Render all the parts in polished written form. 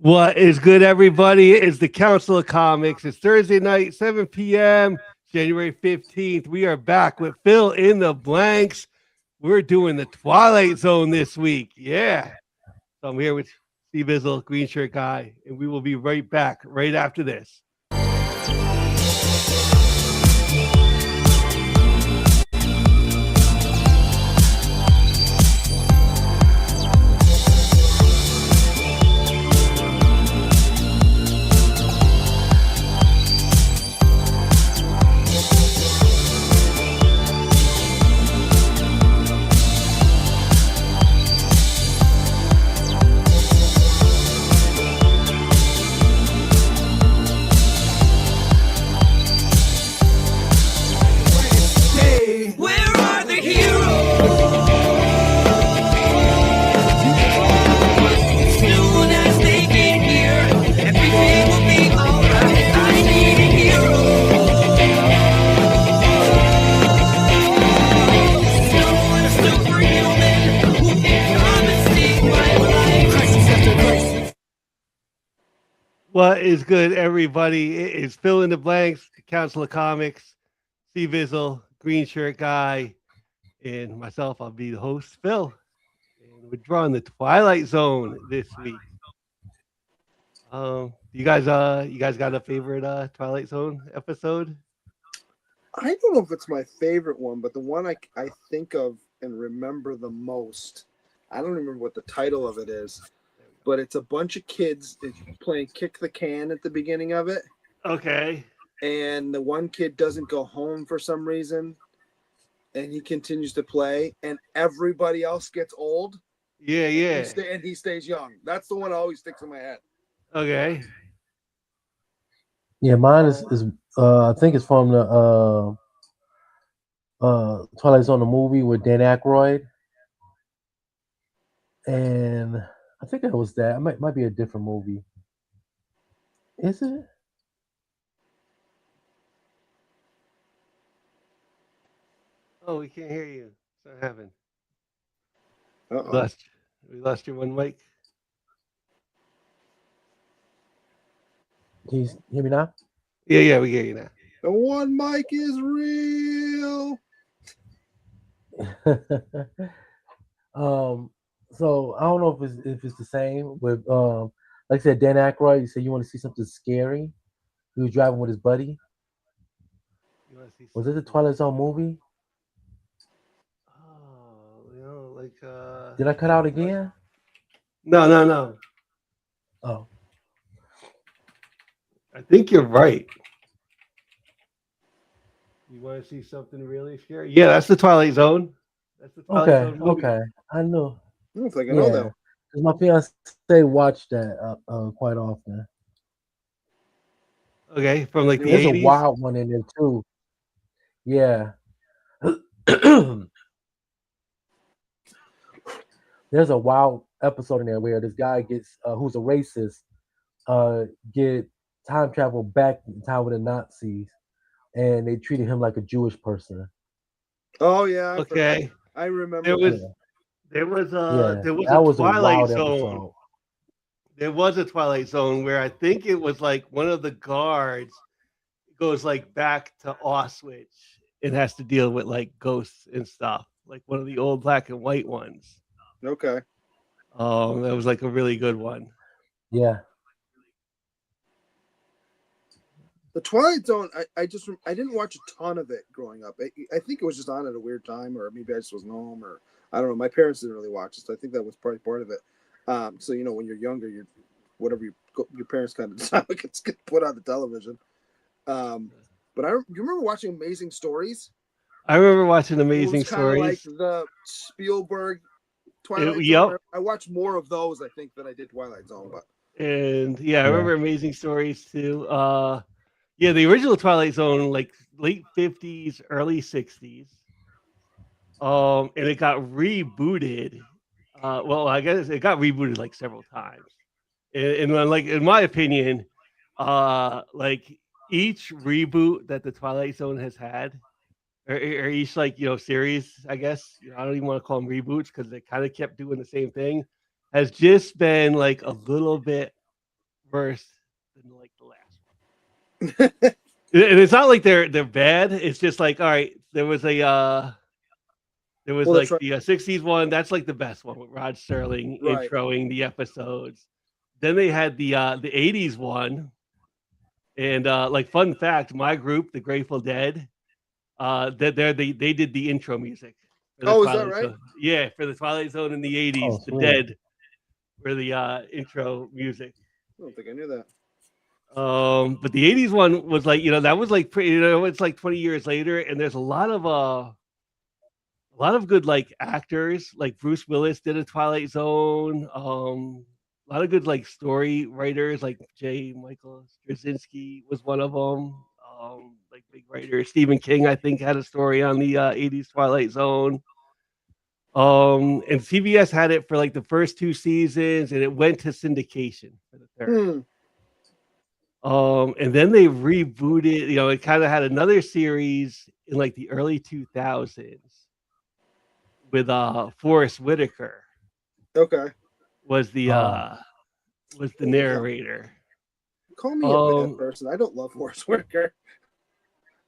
What is good, everybody? It's the Council of Comics. It's Thursday night, 7 p.m., January 15th. We are back with Phil in the Blanks. We're doing the Twilight Zone this week. Yeah. So I'm here with C-Bizzle, Green Shirt Guy, and we will be right back right after this. What is good, everybody? It is Phil in the Blanks, the Council of Comics, C-Bizzle, Green Shirt Guy, and myself. I'll be the host, Phil. And we're drawing the Twilight Zone this week. You guys got a favorite Twilight Zone episode? I don't know if it's my favorite one, but the one I think of and remember the most, I don't remember what the title of it is, but it's a bunch of kids playing kick the can at the beginning of it. Okay. And the one kid doesn't go home for some reason, and he continues to play, and everybody else gets old. Yeah. And he stays young. That's the one that always sticks in my head. Okay. Yeah, mine is I think it's from the Twilight Zone, the movie with Dan Aykroyd, and I think that was that. It might be a different movie. Is it? Oh, we can't hear you. What's that happened? Uh-oh. We lost your one mic. Can you hear me now? Yeah, we hear you now. The one mic is real. So I don't know if it's the same with like I said, Dan Aykroyd. You said you want to see something scary. He was driving with his buddy. Was it the Twilight Zone movie? Oh, like Did I cut out again? No. Oh. I think you're right. You want to see something really scary? Yeah, that's the Twilight Zone. That's the Twilight Zone movie. Okay. I know. I don't think I know that. Because my fiance watched that quite often. Okay, from like the 80s. There's a wild one in there too. Yeah. There's a wild episode in there where this guy gets who's a racist get time travel back in time with the Nazis, and they treated him like a Jewish person. Oh yeah. Okay. I remember. There was a Twilight Zone. Episode. There was a Twilight Zone where I think it was like one of the guards goes like back to Auschwitz and has to deal with like ghosts and stuff, like one of the old black and white ones. Okay. That was like a really good one. Yeah. The Twilight Zone, I didn't watch a ton of it growing up. I think it was just on at a weird time, or maybe I just wasn't home, or I don't know. My parents didn't really watch it, so I think that was probably part of it. So when you're younger, whatever your parents kind of decide gets put on the television. But you remember watching Amazing Stories? I remember watching Amazing Stories. Like the Spielberg Twilight Zone. Yep. I watched more of those, I think, than I did Twilight Zone. And I remember Amazing Stories too. Yeah, the original Twilight Zone, like late 50s, early 60s. And it got rebooted. Well, I guess it got rebooted like several times. And like in my opinion, like each reboot that the Twilight Zone has had, or each series, I guess I don't even want to call them reboots because they kind of kept doing the same thing, has just been like a little bit worse than like the last one. And it's not like they're bad. It's just like, all right, there was Well, like the 60s one. That's like the best one with Rod Serling Right. introing the episodes. Then they had the 80s one. And like fun fact, my group, the Grateful Dead, they did the intro music for the Oh, is that Twilight right? Zone. Yeah, for the Twilight Zone in the 80s, Oh, the sweet. Dead were the intro music. I don't think I knew that. But the 80s one was like, that was like pretty, it's like 20 years later, and there's a lot of good like actors. Like Bruce Willis did a Twilight Zone. A lot of good like story writers, like J. Michael Straczynski was one of them. Like big writer Stephen King, I think, had a story on the 80s Twilight Zone. And CBS had it for like the first 2 seasons, and it went to syndication for the third. And then they rebooted. It kind of had another series in like the early 2000s with Forrest Whitaker Okay. was the narrator. Call me a bad person. I don't love Forrest Whitaker.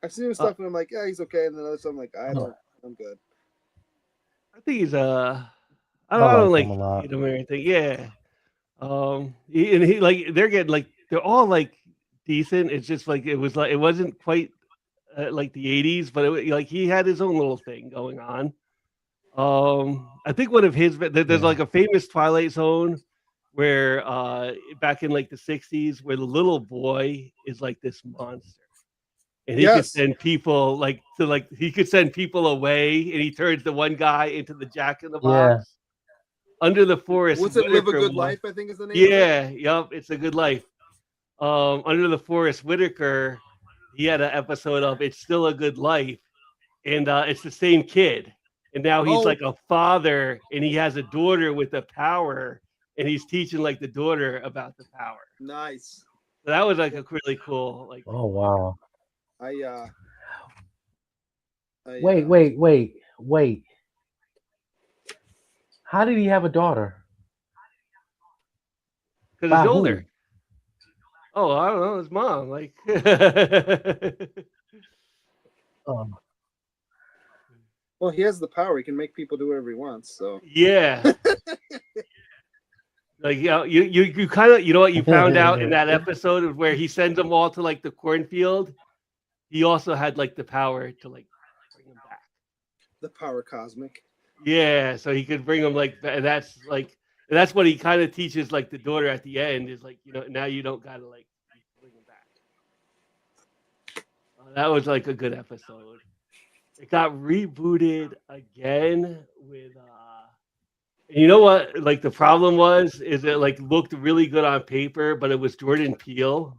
I've seen his stuff and I'm like, yeah, he's okay. And then other stuff I'm like, I'm good. I think he's I I don't like like him a lot. him or anything. Yeah. He like they're getting like they're all like decent. It's just like it wasn't quite like the 80s, but like he had his own little thing going on. I think one of his there's like a famous Twilight Zone where back in like the 60s where the little boy is like this monster. And he could send people he could send people away, and he turns the one guy into the Jack in the Box. Under the Forest. What's it? Live a Good Life, I think is the name. Yeah, yep, It's a Good Life. Under the Forest Whitaker, he had an episode of It's Still a Good Life, and it's the same kid, and now he's like a father, and he has a daughter with the power, and he's teaching like the daughter about the power. Nice. So that was like a really cool like. Oh wow. Wait. How did he have a daughter? Because he's older. Oh, I don't know. His mom, like. Well, he has the power. He can make people do whatever he wants. So. Yeah. Like you kind of what you found out in that episode of where he sends them all to like the cornfield. He also had like the power to like bring them back. The power cosmic. Yeah, so he could bring them like that's what he kind of teaches like the daughter at the end is like now you don't gotta like bring them back. That was like a good episode. It got rebooted again with you know what like the problem is it like looked really good on paper, but it was Jordan Peele.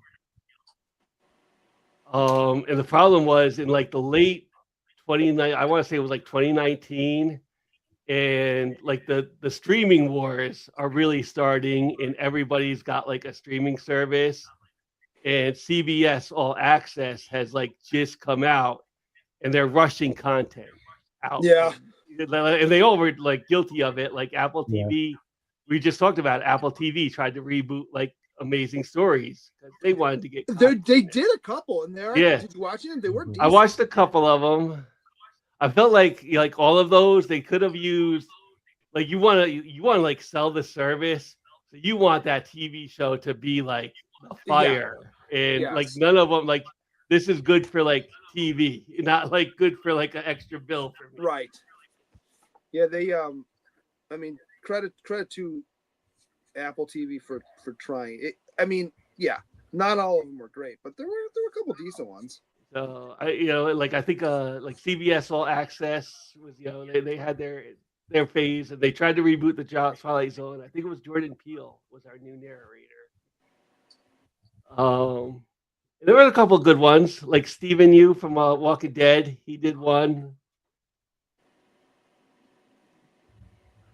And the problem was in like the late 29, I want to say it was like 2019, and like the streaming wars are really starting, and everybody's got like a streaming service, and CBS All Access has like just come out, and they're rushing content out. Yeah. And they all were like guilty of it. Like Apple TV, we just talked about Apple TV tried to reboot like Amazing Stories because they wanted to get. They did a couple, and there. Yeah. Did you watch it? They were decent. I watched a couple of them. I felt like all of those they could have used. Like you want to like sell the service, so you want that TV show to be like a fire, and like none of them like this is good for like TV, not like good for like an extra bill for me. Right. Yeah, they I mean credit to Apple TV for trying it. I mean, yeah, not all of them were great, but there were a couple decent ones. So I think like CBS All Access was they had their phase, and they tried to reboot the Twilight Zone. I think it was Jordan Peele was our new narrator. There were a couple good ones, like Stephen Yu from Walking Dead. He did one.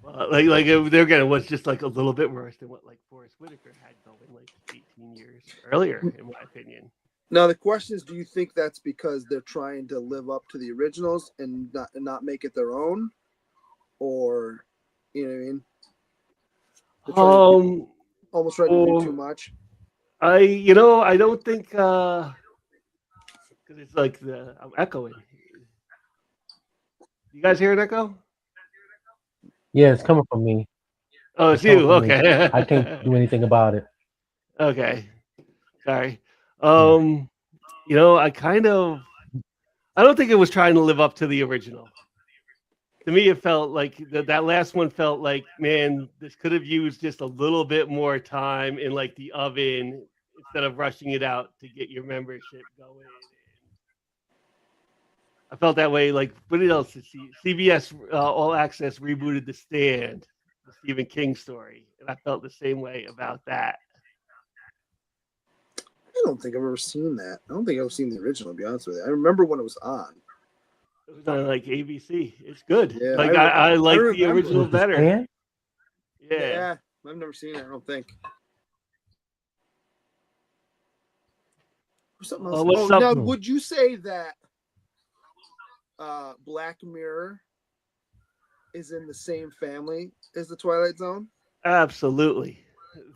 Like they're gonna was just like a little bit worse than what like Forrest Whitaker had going like 18 years earlier, in my opinion. Now the question is, do you think that's because they're trying to live up to the originals and not make it their own, or you know what I mean? Almost trying to do too much. I don't think because it's like I'm echoing. You guys hear an echo? Yeah, it's coming from me. Oh, It's it's coming you. from me. Okay. I can't do anything about it. Okay. Sorry. Yeah. I don't think it was trying to live up to the original. To me, it felt like that last one felt like, man, this could have used just a little bit more time in like the oven instead of rushing it out to get your membership going. I felt that way. Like, what else? CBS All Access rebooted The Stand, the Stephen King story, and I felt the same way about that. I don't think I've ever seen that. I don't think I've seen the original, to be honest with you. I remember when it was on. It was on like ABC. It's good. Yeah, Like I like the remember. original With the better. stand? Yeah. I've never seen it, I don't think. Something else. What's Now, up? would you say that Black Mirror is in the same family as the Twilight Zone? Absolutely.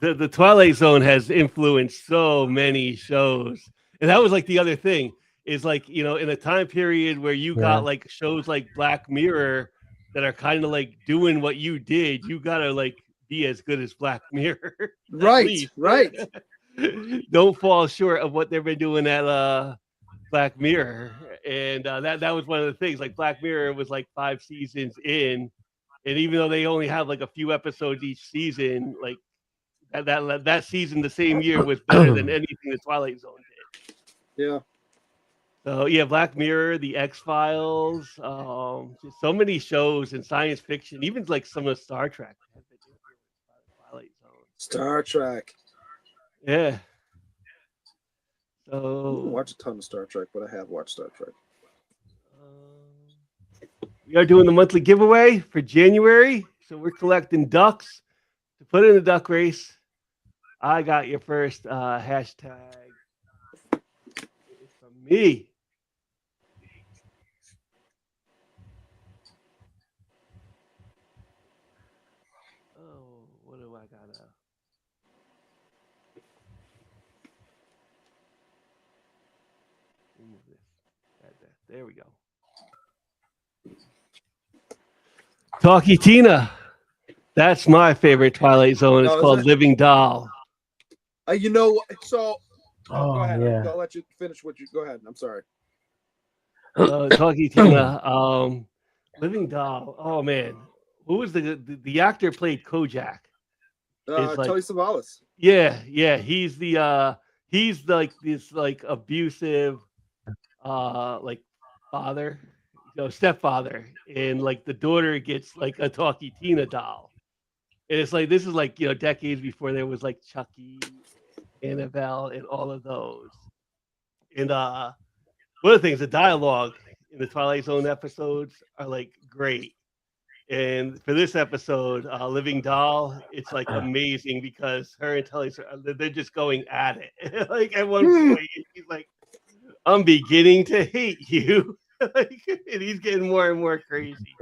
The Twilight Zone has influenced so many shows. And that was like the other thing is like, in a time period where you Yeah. got like shows like Black Mirror that are kind of like doing what you did, you got to like be as good as Black Mirror. Right, right. Don't fall short of what they've been doing at Black Mirror. And that was one of the things. Like Black Mirror was like 5 seasons in, and even though they only have like a few episodes each season, like that season the same year was better than anything the Twilight Zone did. Yeah. So yeah, Black Mirror, The X-Files, just so many shows in science fiction, even like some of Star Trek have been influenced by the Twilight Zone. Star Trek. Yeah. I didn't So watch a ton of Star Trek, but I have watched Star Trek. we are doing the monthly giveaway for January, so we're collecting ducks to put in the duck race. I got your first hashtag. It's from me. Oh, what do I gotta? Remove this. There we go. Talkie Tina. That's my favorite Twilight Zone. It's called Living Doll. You know, so Oh, go ahead. yeah. I'll let you finish what you go ahead. I'm sorry. Talkie Tina. Living Doll. Oh man, who was the actor played Kojak? Telly Savalas. Yeah. He's like this like abusive like father, stepfather, and like the daughter gets like a Talkie Tina doll. And it's like this is like decades before there was like Chucky, Annabelle, and all of those. And one of the things, the dialogue in the Twilight Zone episodes are like great. And for this episode, Living Doll, it's like amazing because her and Tully, they're just going at it. Like at one point, he's like, "I'm beginning to hate you," like, and he's getting more and more crazy.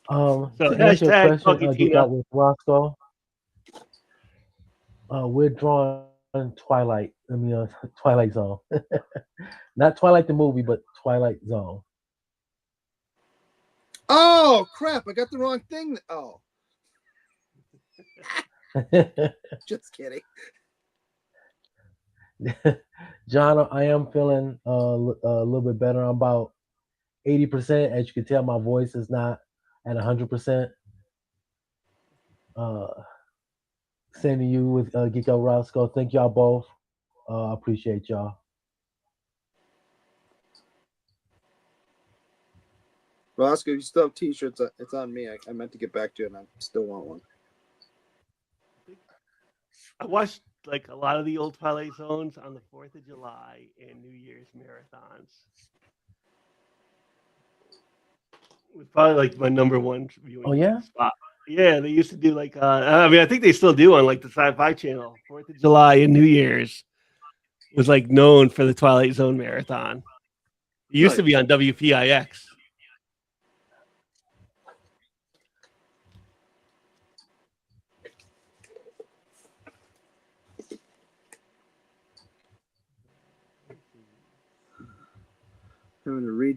So So to answer your hashtag question, Talkie Geek Tina. Out with Roscoe, we're drawing Twilight. I mean, Twilight Zone. Not Twilight the movie, but Twilight Zone. Oh crap! I got the wrong thing. Oh, just kidding. John, I am feeling a little bit better. I'm about 80%. As you can tell, my voice is not at 100%. Sending you with Geek Out Roscoe. Thank y'all both. Appreciate y'all. Roscoe, you still have T-shirts. It's on me. I meant to get back to you, and I still want one. I watched like a lot of the old Twilight Zones on the 4th of July and New Year's marathons. It was probably like my number one viewing spot. Yeah, they used to do like I think they still do on like the Sci-Fi Channel. 4th of July and New Year's was like known for the Twilight Zone marathon. It used to be on WPIX.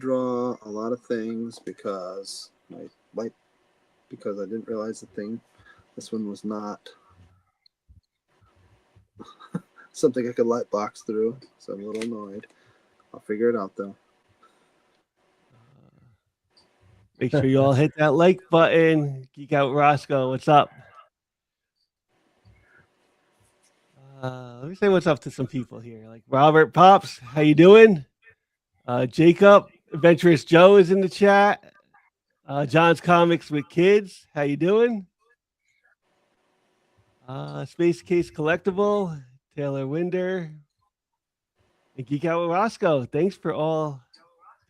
redraw a lot of things because because I didn't realize the thing. This one was not something I could light box through, so I'm a little annoyed. I'll figure it out though. Make sure you all hit that like button. Geek Out Roscoe, what's up? Let me say what's up to some people here. Like Robert Pops, how you doing? Jacob, Adventurous Joe is in the chat. John's Comics with Kids, how you doing? Space Case Collectible, Taylor Winder, and Geek Out with Roscoe. Thanks for all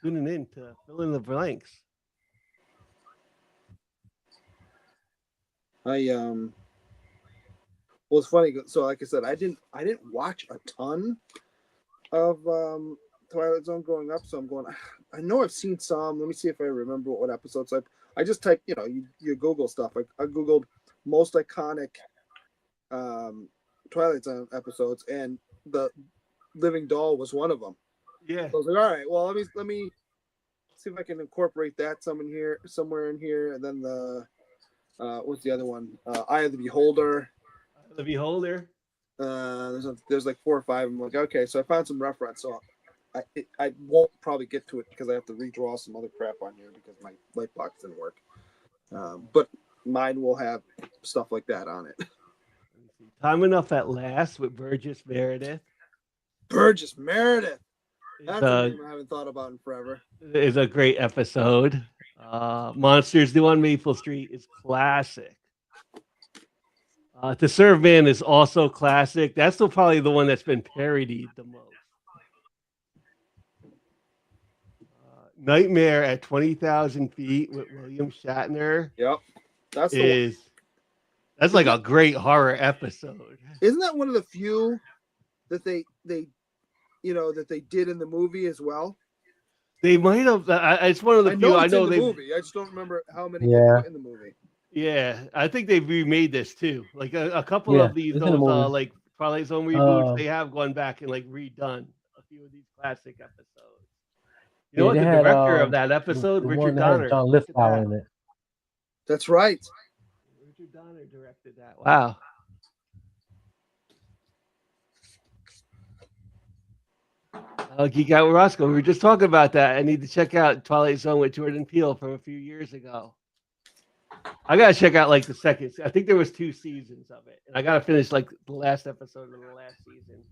tuning in to fill in the blanks. Well, it's funny. So, like I said, I didn't watch a ton of Twilight Zone growing up. So I'm going. I know I've seen some. Let me see if I remember what episodes. I just typed. You Google stuff. I googled most iconic Twilight Zone episodes, and the Living Doll was one of them. Yeah. So I was like, all right. Well, let me see if I can incorporate that somewhere in here, and then the. What's the other one? Eye of the Beholder. The Beholder. There's like 4 or 5. I'm like, okay, so I found some reference. So I won't probably get to it because I have to redraw some other crap on here because my light box didn't work. But mine will have stuff like that on it. Time Enough at Last with Burgess Meredith. Burgess Meredith. That's a name I haven't thought about in forever. Is a great episode. Monsters Due on Maple Street is classic. To Serve Man is also classic. That's still probably the one that's been parodied the most. Nightmare at 20,000 Feet with William Shatner. Yep, that's like a great horror episode. Isn't that one of the few that they that they did in the movie as well? They might have. It's one of the few. I know in the movie. I just don't remember how many people in the movie. Yeah, I think they've remade this too. Like a couple of these, like Twilight Zone reboots, they have gone back and like redone a few of these classic episodes. You know what? The director of that episode, Richard Donner, John Lithgow in it. That's right. Richard Donner directed that. Wow. Geek Out with Roscoe. We were just talking about that. I need to check out Twilight Zone with Jordan Peele from a few years ago. I gotta check out like the second. I think there was 2 seasons of it, and I gotta finish like the last episode of the last season.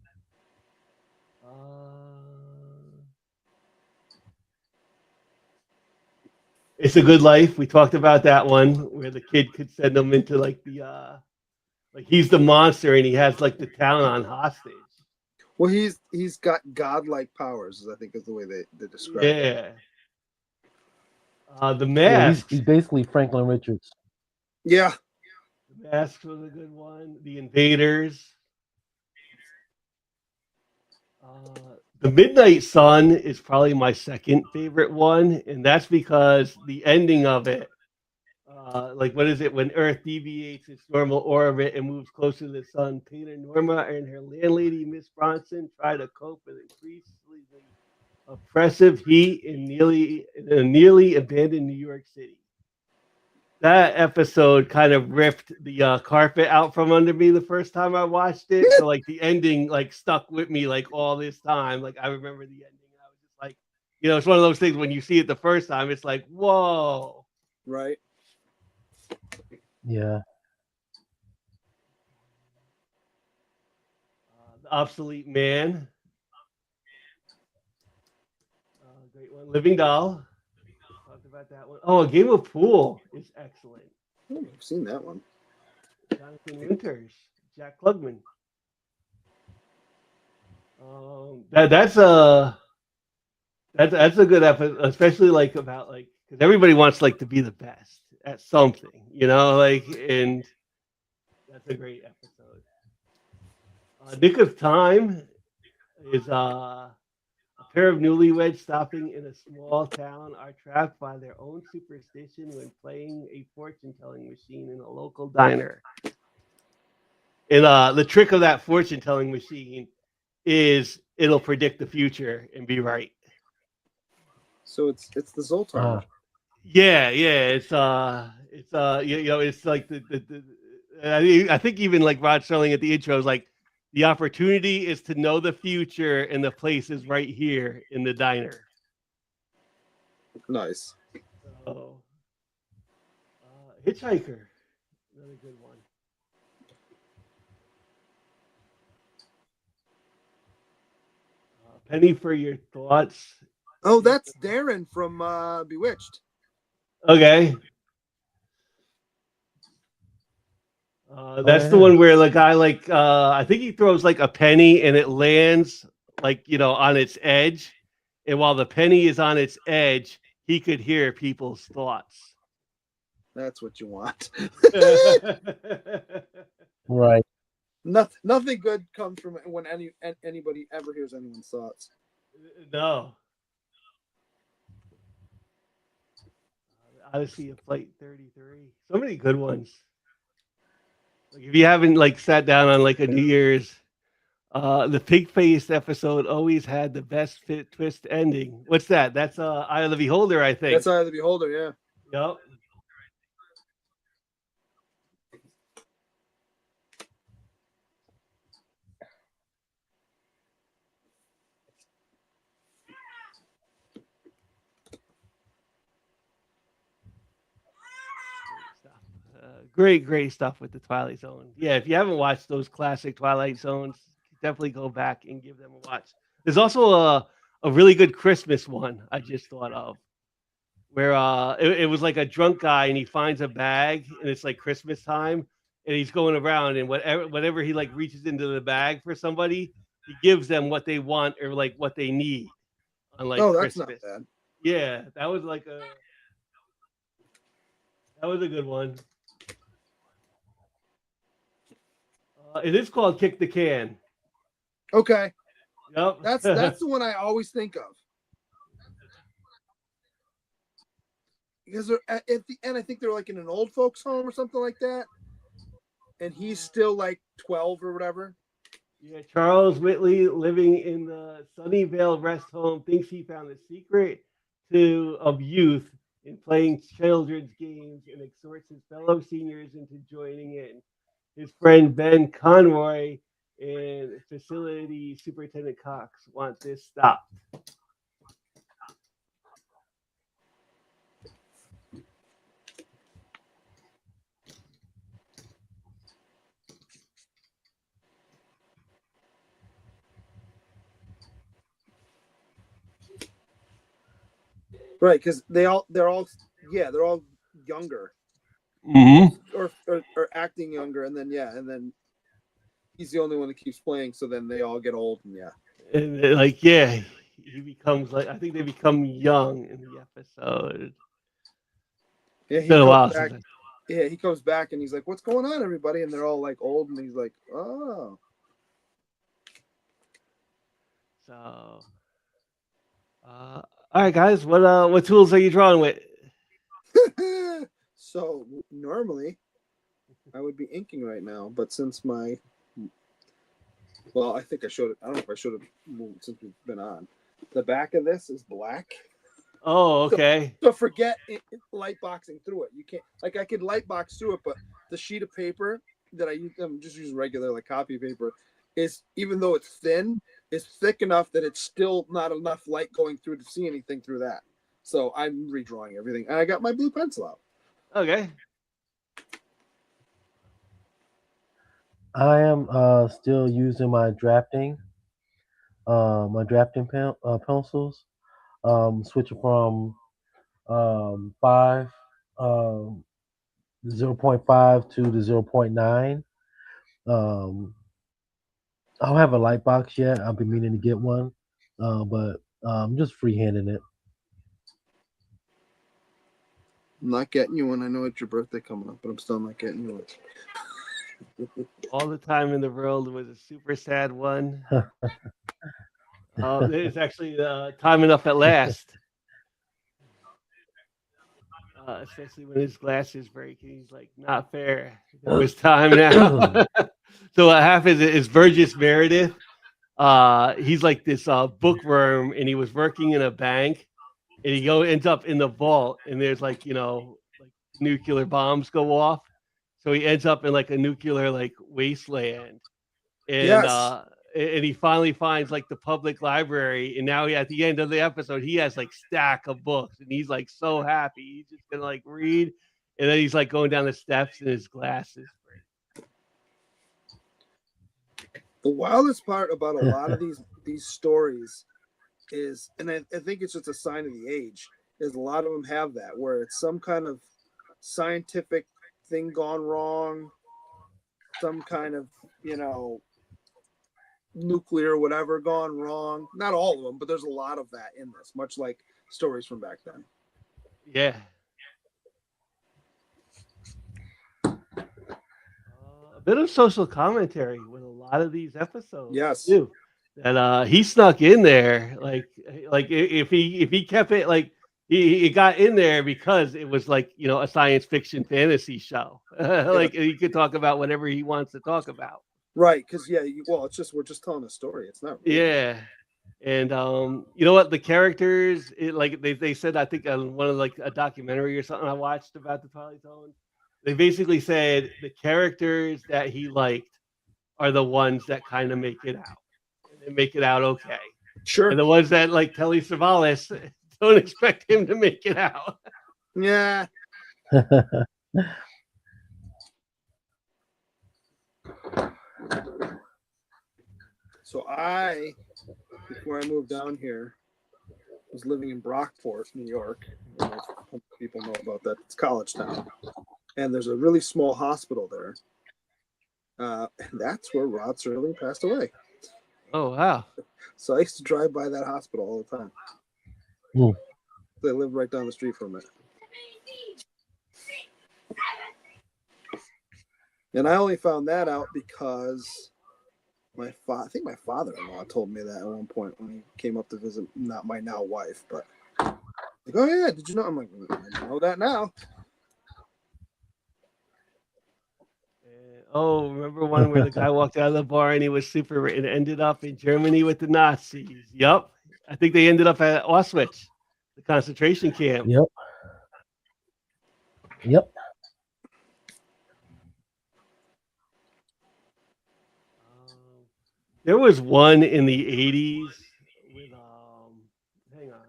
It's a Good Life. We talked about that one where the kid could send them into like the like he's the monster and he has like the town on hostage. Well, he's got godlike powers, I think is the way they describe it. The Mask. He's basically Franklin Richards. Yeah. The Mask was a good one. The Invaders. The Midnight Sun is probably my second favorite one, and that's because the ending of it, like what is it? When Earth deviates its normal orbit and moves closer to the sun, Painter Norma and her landlady Miss Bronson try to cope with increasingly oppressive heat in a nearly abandoned New York City. That episode kind of ripped the carpet out from under me the first time I watched it. So like the ending like stuck with me like all this time. Like I remember the ending. I was just like, it's one of those things when you see it the first time, it's like, whoa. Right. Yeah. The Obsolete Man. Great one. Living Doll. Talked about that one. Oh, A Game of Pool is excellent. I've seen that one. Jonathan Winters, Jack Klugman. That's a good episode, especially like about like because everybody wants like to be the best at something, and that's a great episode. Nick of Time is a pair of newlyweds stopping in a small town are trapped by their own superstition when playing a fortune-telling machine in a local diner. And the trick of that fortune-telling machine is it'll predict the future and be right. So it's the Zoltar. Yeah, it's it's like I think even like Rod Sterling at the intro is like the opportunity is to know the future, and the place is right here in the diner. Nice. So, Hitchhiker, another good one. Penny for your thoughts. Oh, that's Darren from Bewitched. Okay. That's the one where the guy I think he throws like a penny and it lands like on its edge, and while the penny is on its edge, he could hear people's thoughts. That's what you want. Right. Nothing good comes from when anybody ever hears anyone's thoughts. No. Odyssey of Flight 33. So many good ones. Like if you haven't sat down on like a New Year's, the pig-faced episode always had the best twist ending. What's that? That's Eye of the Beholder, I think. That's Eye of the Beholder, yeah. Yep. Great stuff with the Twilight Zone. Yeah, if you haven't watched those classic Twilight Zones, definitely go back and give them a watch. There's also a really good Christmas one I just thought of, where it was like a drunk guy and he finds a bag and it's like Christmas time and he's going around, and whatever he like reaches into the bag for somebody, he gives them what they want or like what they need on like that's Christmas. not bad. Yeah, that was a good one. It is called Kick the Can. Okay. Yep. That's the one I always think of. Because at the end, I think they're like in an old folks' home or something like that. And he's still like 12 or whatever. Yeah, Charles Whitley, living in the Sunnyvale rest home, thinks he found the secret of youth in playing children's games and exhorts his fellow seniors into joining in. His friend Ben Conroy and facility superintendent Cox want this stopped. Right, because they're all younger. Mm-hmm. Or acting younger, and then he's the only one that keeps playing, so then they all get old, and he becomes I think they become young in the episode. Yeah, he comes back. Yeah, he comes back and he's like, "What's going on, everybody?" And they're all like old, and he's like, "Oh." So, all right, guys, what tools are you drawing with? So normally I would be inking right now, but since I think I showed it. I don't know if I showed it since we've been on. The back of this is black. Oh, okay. So forget light boxing through it. You can't I could light box through it, but the sheet of paper that I'm just using regular like copy paper is, even though it's thin, is thick enough that it's still not enough light going through to see anything through that. So I'm redrawing everything, and I got my blue pencil out. Okay. I am still using my drafting pencils. Switching from 5 0.5 to the 0.9. I don't have a light box yet. I've been meaning to get one, but I'm just freehanding it. I'm not getting you one. I know it's your birthday coming up, but I'm still not getting you one. All the time in the world was a super sad one. It's actually time enough at last. Especially when his glasses break, and he's like, "Not fair. It was time now." So what happened is Burgess Meredith. He's like this bookworm, and he was working in a bank, and he ends up in the vault, and there's like like nuclear bombs go off, so he ends up in like a nuclear like wasteland, and Yes. uh and he finally finds like the public library, and now at the end of the episode he has like stack of books, and he's like so happy he's just gonna like read, and then he's like going down the steps and his glasses break. The wildest part about a lot of these stories is, and I think it's just a sign of the age, is a lot of them have that where it's some kind of scientific thing gone wrong, some kind of nuclear whatever gone wrong. Not all of them, but there's a lot of that in this, much like stories from back then. Yeah. A bit of social commentary with a lot of these episodes. Yes. Too. That he snuck in there, like if he kept it, like he got in there because it was like a science fiction fantasy show. Like he could talk about whatever he wants to talk about. Right, because it's just we're just telling a story. It's not really. Yeah. And you know what? The characters, like they said, I think on one of like a documentary or something I watched about the Twilight Zone, they basically said the characters that he liked are the ones that kind of make it out. And they make it out okay. Sure. And the ones that like Telly Savalas don't expect him to make it out. Yeah. So before I moved down here, was living in Brockport, New York. Most people know about that. It's college town. And there's a really small hospital there. And that's where Rod Serling passed away. Oh, wow. So I used to drive by that hospital all the time. They lived right down the street from it. And I only found that out because I think my father-in-law told me that at one point when he came up to visit, not my now wife, but like, oh yeah, did you know? I'm like, I know that now. Oh, remember one where the guy walked out of the bar and he was super and ended up in Germany with the Nazis? Yep. I think they ended up at Auschwitz, the concentration camp. Yep. There was one in the 80s with hang on.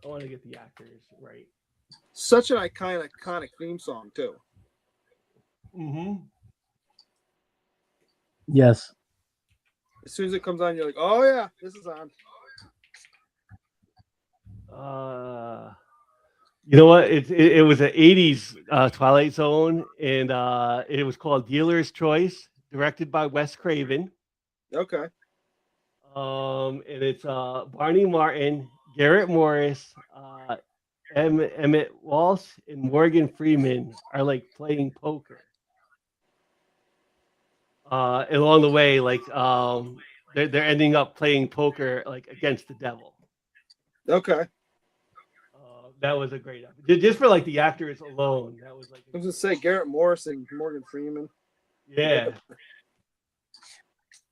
I want to get the actors right. Such an iconic theme song too. Mm-hmm. Yes. As soon as it comes on, you're like, oh yeah, this is on. You know what? It was an 80s Twilight Zone, and it was called Dealer's Choice, directed by Wes Craven. Okay. And it's Barney Martin, Garrett Morris, Emmett Walsh, and Morgan Freeman are like playing poker. And along the way, like they're ending up playing poker like against the devil. Okay. That was a great episode. Just for like the actors alone. That was like I was gonna say Garrett Morris and Morgan Freeman. Yeah.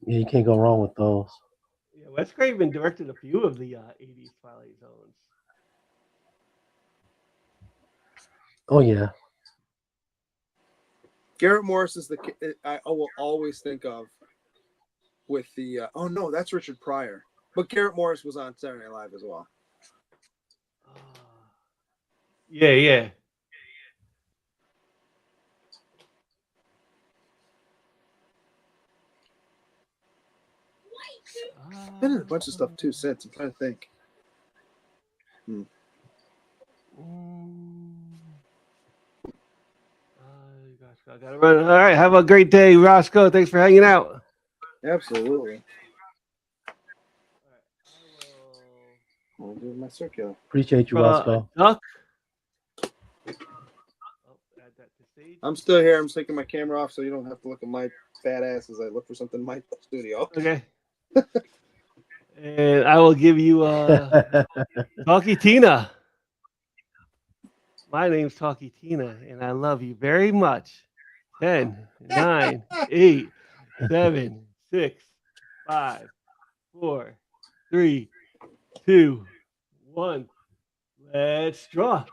Yeah, you can't go wrong with those. Yeah, Wes Craven directed a few of the 80s Twilight Zones. Oh yeah. Garrett Morris is I will always think of with the oh no, that's Richard Pryor. But Garrett Morris was on Saturday Night Live as well. Yeah. Been in a bunch of stuff too since. I'm trying to think. Gosh, I gotta run. All right, have a great day, Roscoe. Thanks for hanging out. Absolutely. I'll do my circular. Appreciate you, Roscoe. Duck. I'm still here. I'm taking my camera off so you don't have to look at my fat ass as I look for something in my studio. Okay. And I will give you Talkie Tina. My name's Talkie Tina, and I love you very much. 10, 9, 8, 7, 6, 5, 4, 3, 2, 1. Let's draw.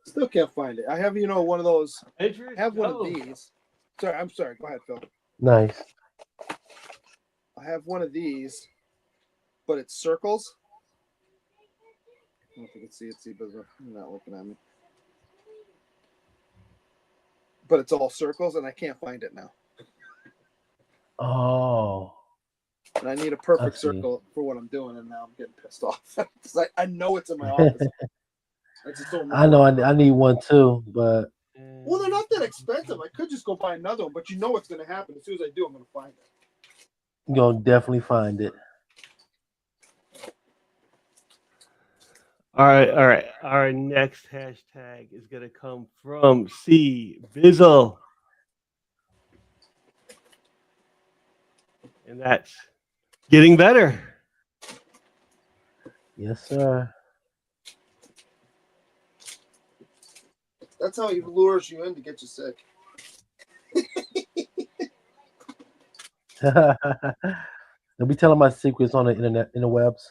Still can't find it. I have, one of those. Edward, I have one go. of these. Sorry, I'm sorry. Go ahead, Phil. Nice. I have one of these, but it's circles. I don't know if you can see it, C-Bizzle. You're not looking at me. But it's all circles, and I can't find it now. Oh. And I need a perfect circle for what I'm doing, and now I'm getting pissed off. Because I know it's in my office. I just don't I know I need one too, but... Well, they're not that expensive. I could just go buy another one, but you know what's going to happen. As soon as I do, I'm going to find it. You're going to definitely find it. All right. Our next hashtag is going to come from C-Bizzle. And that's getting better. Yes, sir. That's how he lures you in to get you sick. Don't be telling my secrets on the internet, interwebs.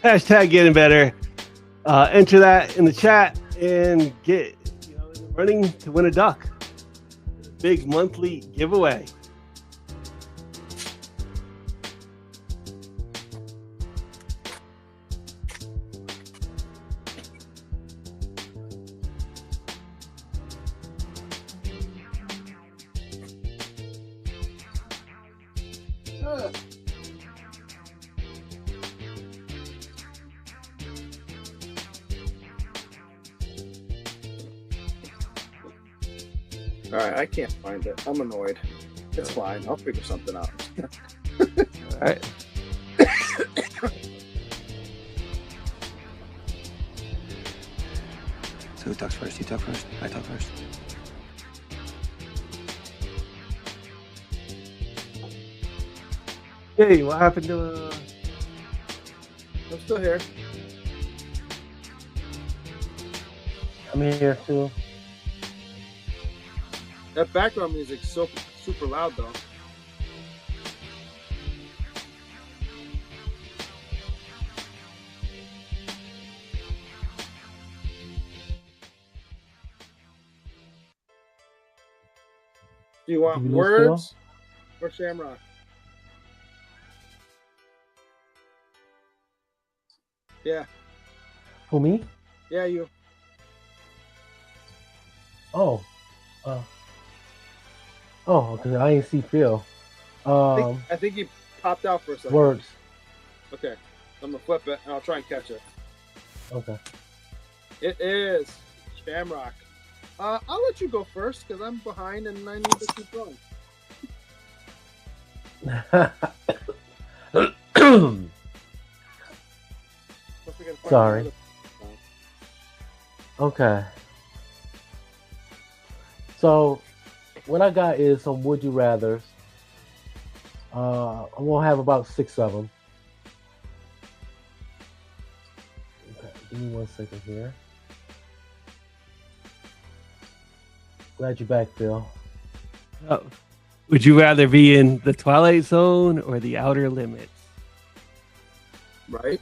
Hashtag getting better. Enter that in the chat and get in the running to win a duck. Big monthly giveaway. All right, I can't find it. I'm annoyed. It's fine. I'll figure something out. All right. So who talks first? You talk first? I talk first. Hey, what happened to... I'm still here. I'm here too. That background music's so super loud, though. Do you want words or Shamrock? Yeah. Who, me? Yeah, you. Oh. Because I ain't see Phil. I think he popped out for a second. Words. Okay. I'm going to flip it, and I'll try and catch it. Okay. It is Shamrock. I'll let you go first, because I'm behind, and I need to keep going. Sorry. Okay. So, what I got is some would you rathers. I'm gonna have about 6 of them. Okay, give me 1 second here. Glad you're back, Phil. Oh. Would you rather be in the Twilight Zone or the Outer Limits? Right?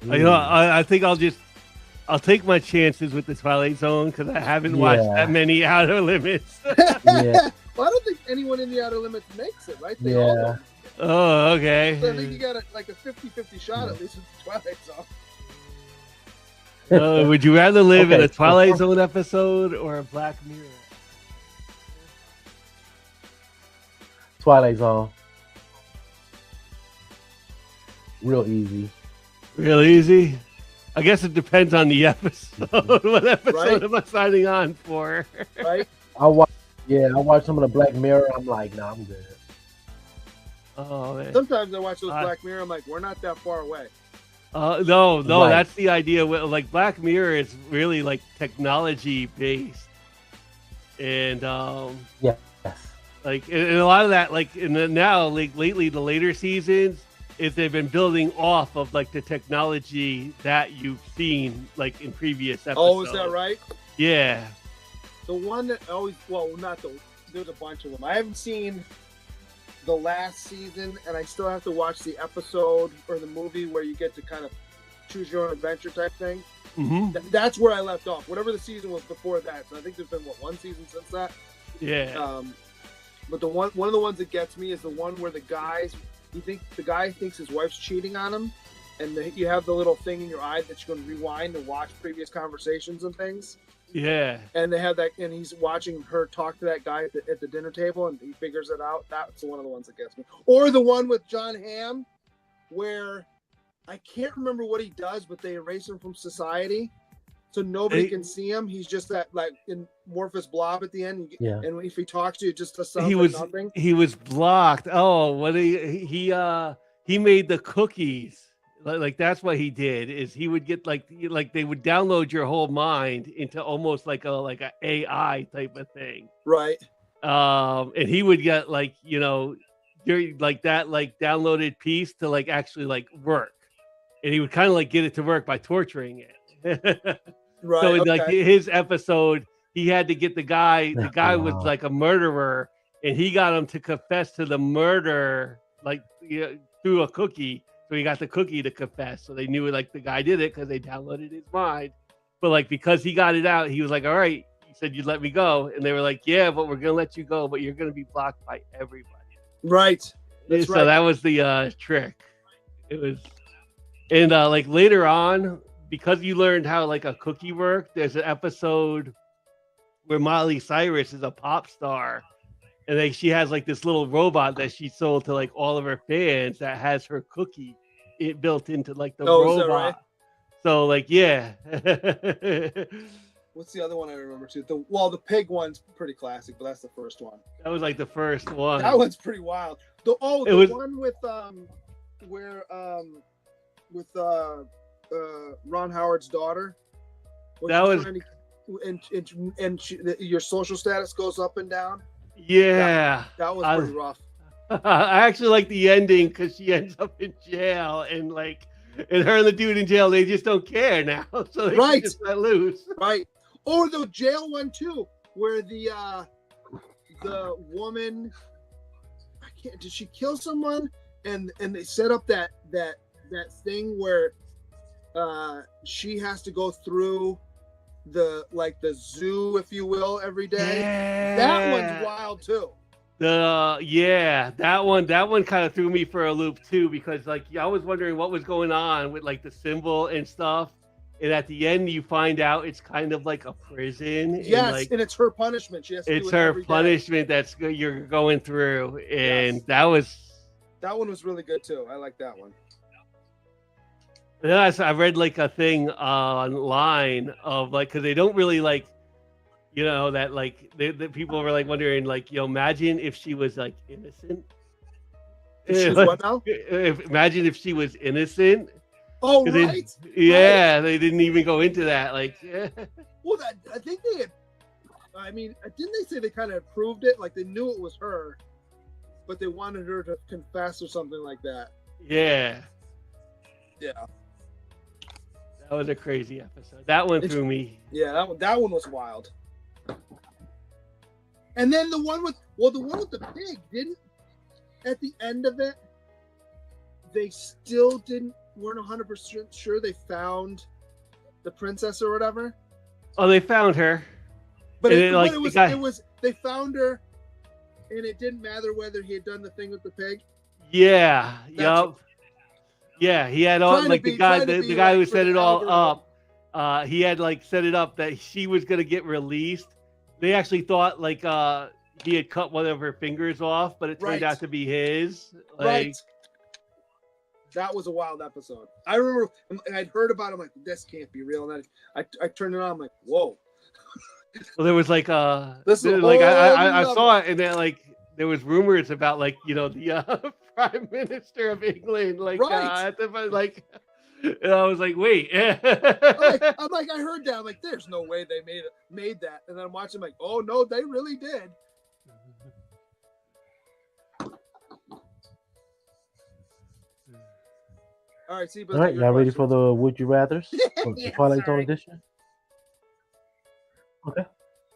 I think I'll take my chances with the Twilight Zone because I haven't watched that many Outer Limits. Yeah. Well, I don't think anyone in the Outer Limits makes it, right? They all don't. Oh, okay. So I think you got a 50-50 shot at least with the Twilight Zone. Would you rather live in a Twilight Zone episode or a Black Mirror? Twilight Zone. Real easy. Real easy? I guess it depends on the episode. What episode Right? am I signing on for? Right? I watch some of the Black Mirror. I'm like, nah, I'm good. Oh man. Sometimes I watch those Black Mirror. I'm like, we're not that far away. No, Right. that's the idea. Like Black Mirror is really like technology based, and Yes. like and a lot of that, like now, like lately, the later seasons, is they've been building off of like the technology that you've seen like in previous episodes. Oh, is that right? Yeah. The one that always, well, not the, there's a bunch of them. I haven't seen the last season, and I still have to watch the episode or the movie where you get to kind of choose your own adventure type thing. Mm-hmm. That's where I left off. Whatever the season was before that. So I think there's been one season since that. Yeah. But one of the ones that gets me is the one where the guy thinks his wife's cheating on him, and you have the little thing in your eye that you're going to rewind and watch previous conversations and things. Yeah. And they have that, and he's watching her talk to that guy at the dinner table, and he figures it out. That's one of the ones that gets me. Or the one with John Hamm, where I can't remember what he does, but they erase him from society, so nobody can see him. He's just that like amorphous blob at the end. Yeah. And if he talks to you, it just does something. Nothing. He was blocked. Oh, what he made the cookies. Like that's what he did. Is he would get like they would download your whole mind into almost like a AI type of thing. Right. And he would get like like that like downloaded piece to like actually like work, and he would kind of like get it to work by torturing it. Right. So in like his episode, he had to get the guy. The guy was like a murderer, and he got him to confess to the murder like through a cookie. So he got the cookie to confess. So they knew like the guy did it because they downloaded his mind. But like because he got it out, he was like, "All right." He said, "You'd let me go," and they were like, "Yeah, but we're gonna let you go, but you're gonna be blocked by everybody." Right. That's so right. That was the trick. It was, and like later on, because you learned how like a cookie worked, there's an episode where Miley Cyrus is a pop star, and like she has like this little robot that she sold to like all of her fans that has her cookie built into like the robot. Is that right? So like yeah. What's the other one I remember too? The pig one's pretty classic, but that's the first one. That was like the first one. That one's pretty wild. The one with Ron Howard's daughter. That was your social status goes up and down. Yeah, that was pretty rough. I actually like the ending because she ends up in jail, and like, and her and the dude in jail, they just don't care now, so they can just let loose. Right. Or the jail one too, where the woman, did she kill someone? And they set up that thing where she has to go through the zoo, if you will, every day. Yeah. That one's wild too. That one kind of threw me for a loop too, because like I was wondering what was going on with like the symbol and stuff, and at the end you find out it's kind of like a prison. Yes, and it's her punishment. She has to it's her punishment that's you're going through, and that one was really good too. I like that one. Yes, I read like a thing online of like, because they don't really like, that like the people were like wondering like, imagine if she was like innocent. What now? Imagine if she was innocent. Oh, right. They didn't even go into that. Like, well, I think they had. I mean, didn't they say they kind of proved it? Like they knew it was her, but they wanted her to confess or something like that. Yeah. Yeah. That was a crazy episode. That one threw me. Yeah, that one was wild. And then the one with the pig didn't. At the end of it, they still weren't 100% sure they found the princess or whatever. Oh, they found her. But they found her, and it didn't matter whether he had done the thing with the pig. Yeah. Yup. Yeah, he had all like the guy who set it all up. He had like set it up that she was gonna get released. They actually thought like he had cut one of her fingers off, but it turned out to be his. Like, That was a wild episode. I remember I'd heard about it. I'm like, this can't be real. And I turned it on. I'm like, whoa. Well, there was like This is a like whole new I level. saw it, and then like there was rumors about like the Prime Minister of England, like Right. at the, like, and I was like, wait. I'm like, I heard that. I'm like, there's no way they made that. And then I'm watching, like, oh no, they really did. All right, see, All right, y'all ready for the Would You Rathers? For the Yes, Twilight Zone sorry. edition? Okay.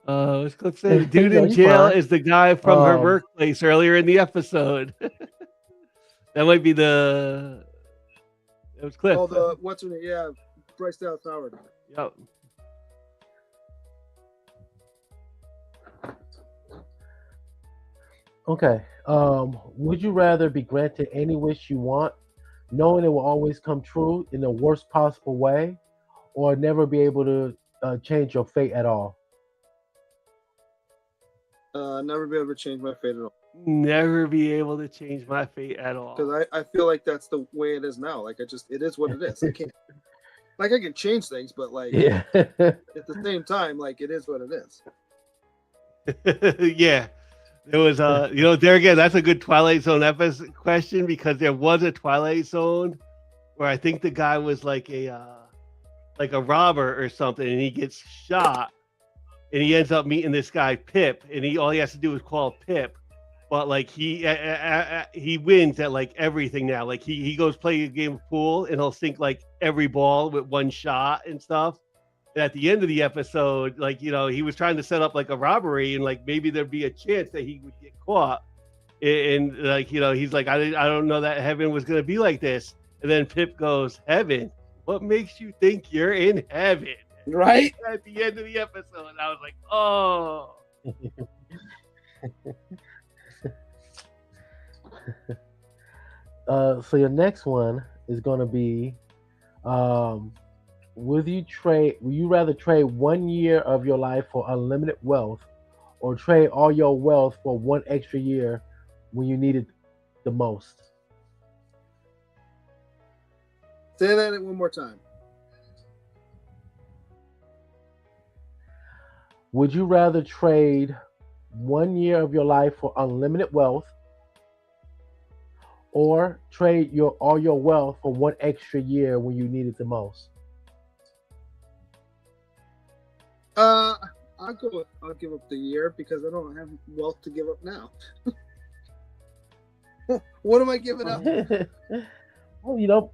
Let's go say the dude No, in you're jail fine. is the guy from her workplace earlier in the episode. That might be the. It was Cliff. Oh, what's her name? Yeah, Bryce Dallas Howard. Yep. Okay. Would you rather be granted any wish you want, knowing it will always come true in the worst possible way, or never be able to change your fate at all? Never be able to change my fate at all. Never be able to change my fate at all. Because I feel like that's the way it is now. Like it is what it is. I can't. Like I can change things, but like Yeah. at the same time, like it is what it is. Yeah. There was there again, that's a good Twilight Zone episode question, because there was a Twilight Zone where I think the guy was like a robber or something, and he gets shot, and he ends up meeting this guy Pip, and all he has to do is call Pip, but like he wins at like everything now. Like he goes play a game of pool, and he'll sink like every ball with one shot and stuff. And at the end of the episode, like, he was trying to set up like a robbery, and like maybe there'd be a chance that he would get caught. And like, he's like, I don't know that heaven was going to be like this. And then Pip goes, heaven? What makes you think you're in heaven? Right? At the end of the episode, I was like, oh. So your next one is going to be, would you rather trade 1 year of your life for unlimited wealth, or trade all your wealth for 1 extra year when you need it the most? Say that one more time. Would you rather trade 1 year of your life for unlimited wealth, or trade all your wealth for 1 extra year when you need it the most? I'll give up the year because I don't have wealth to give up now. What am I giving up? Well,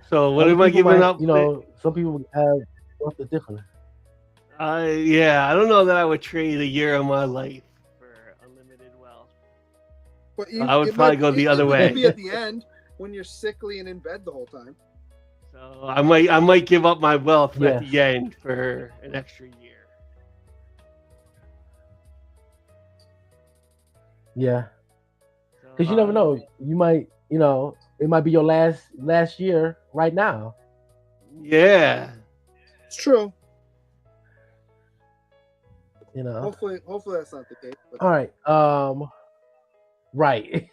So what am I giving up? Some people have wealth that's different. I don't know that I would trade a year of my life for unlimited wealth. But I would probably go the other way. Maybe at the end when you're sickly and in bed the whole time. So I might give up my wealth at the end for an extra year. Yeah, because you never know. You might, it might be your last year right now. Yeah, it's true. Hopefully that's not the case. But... All right. Right.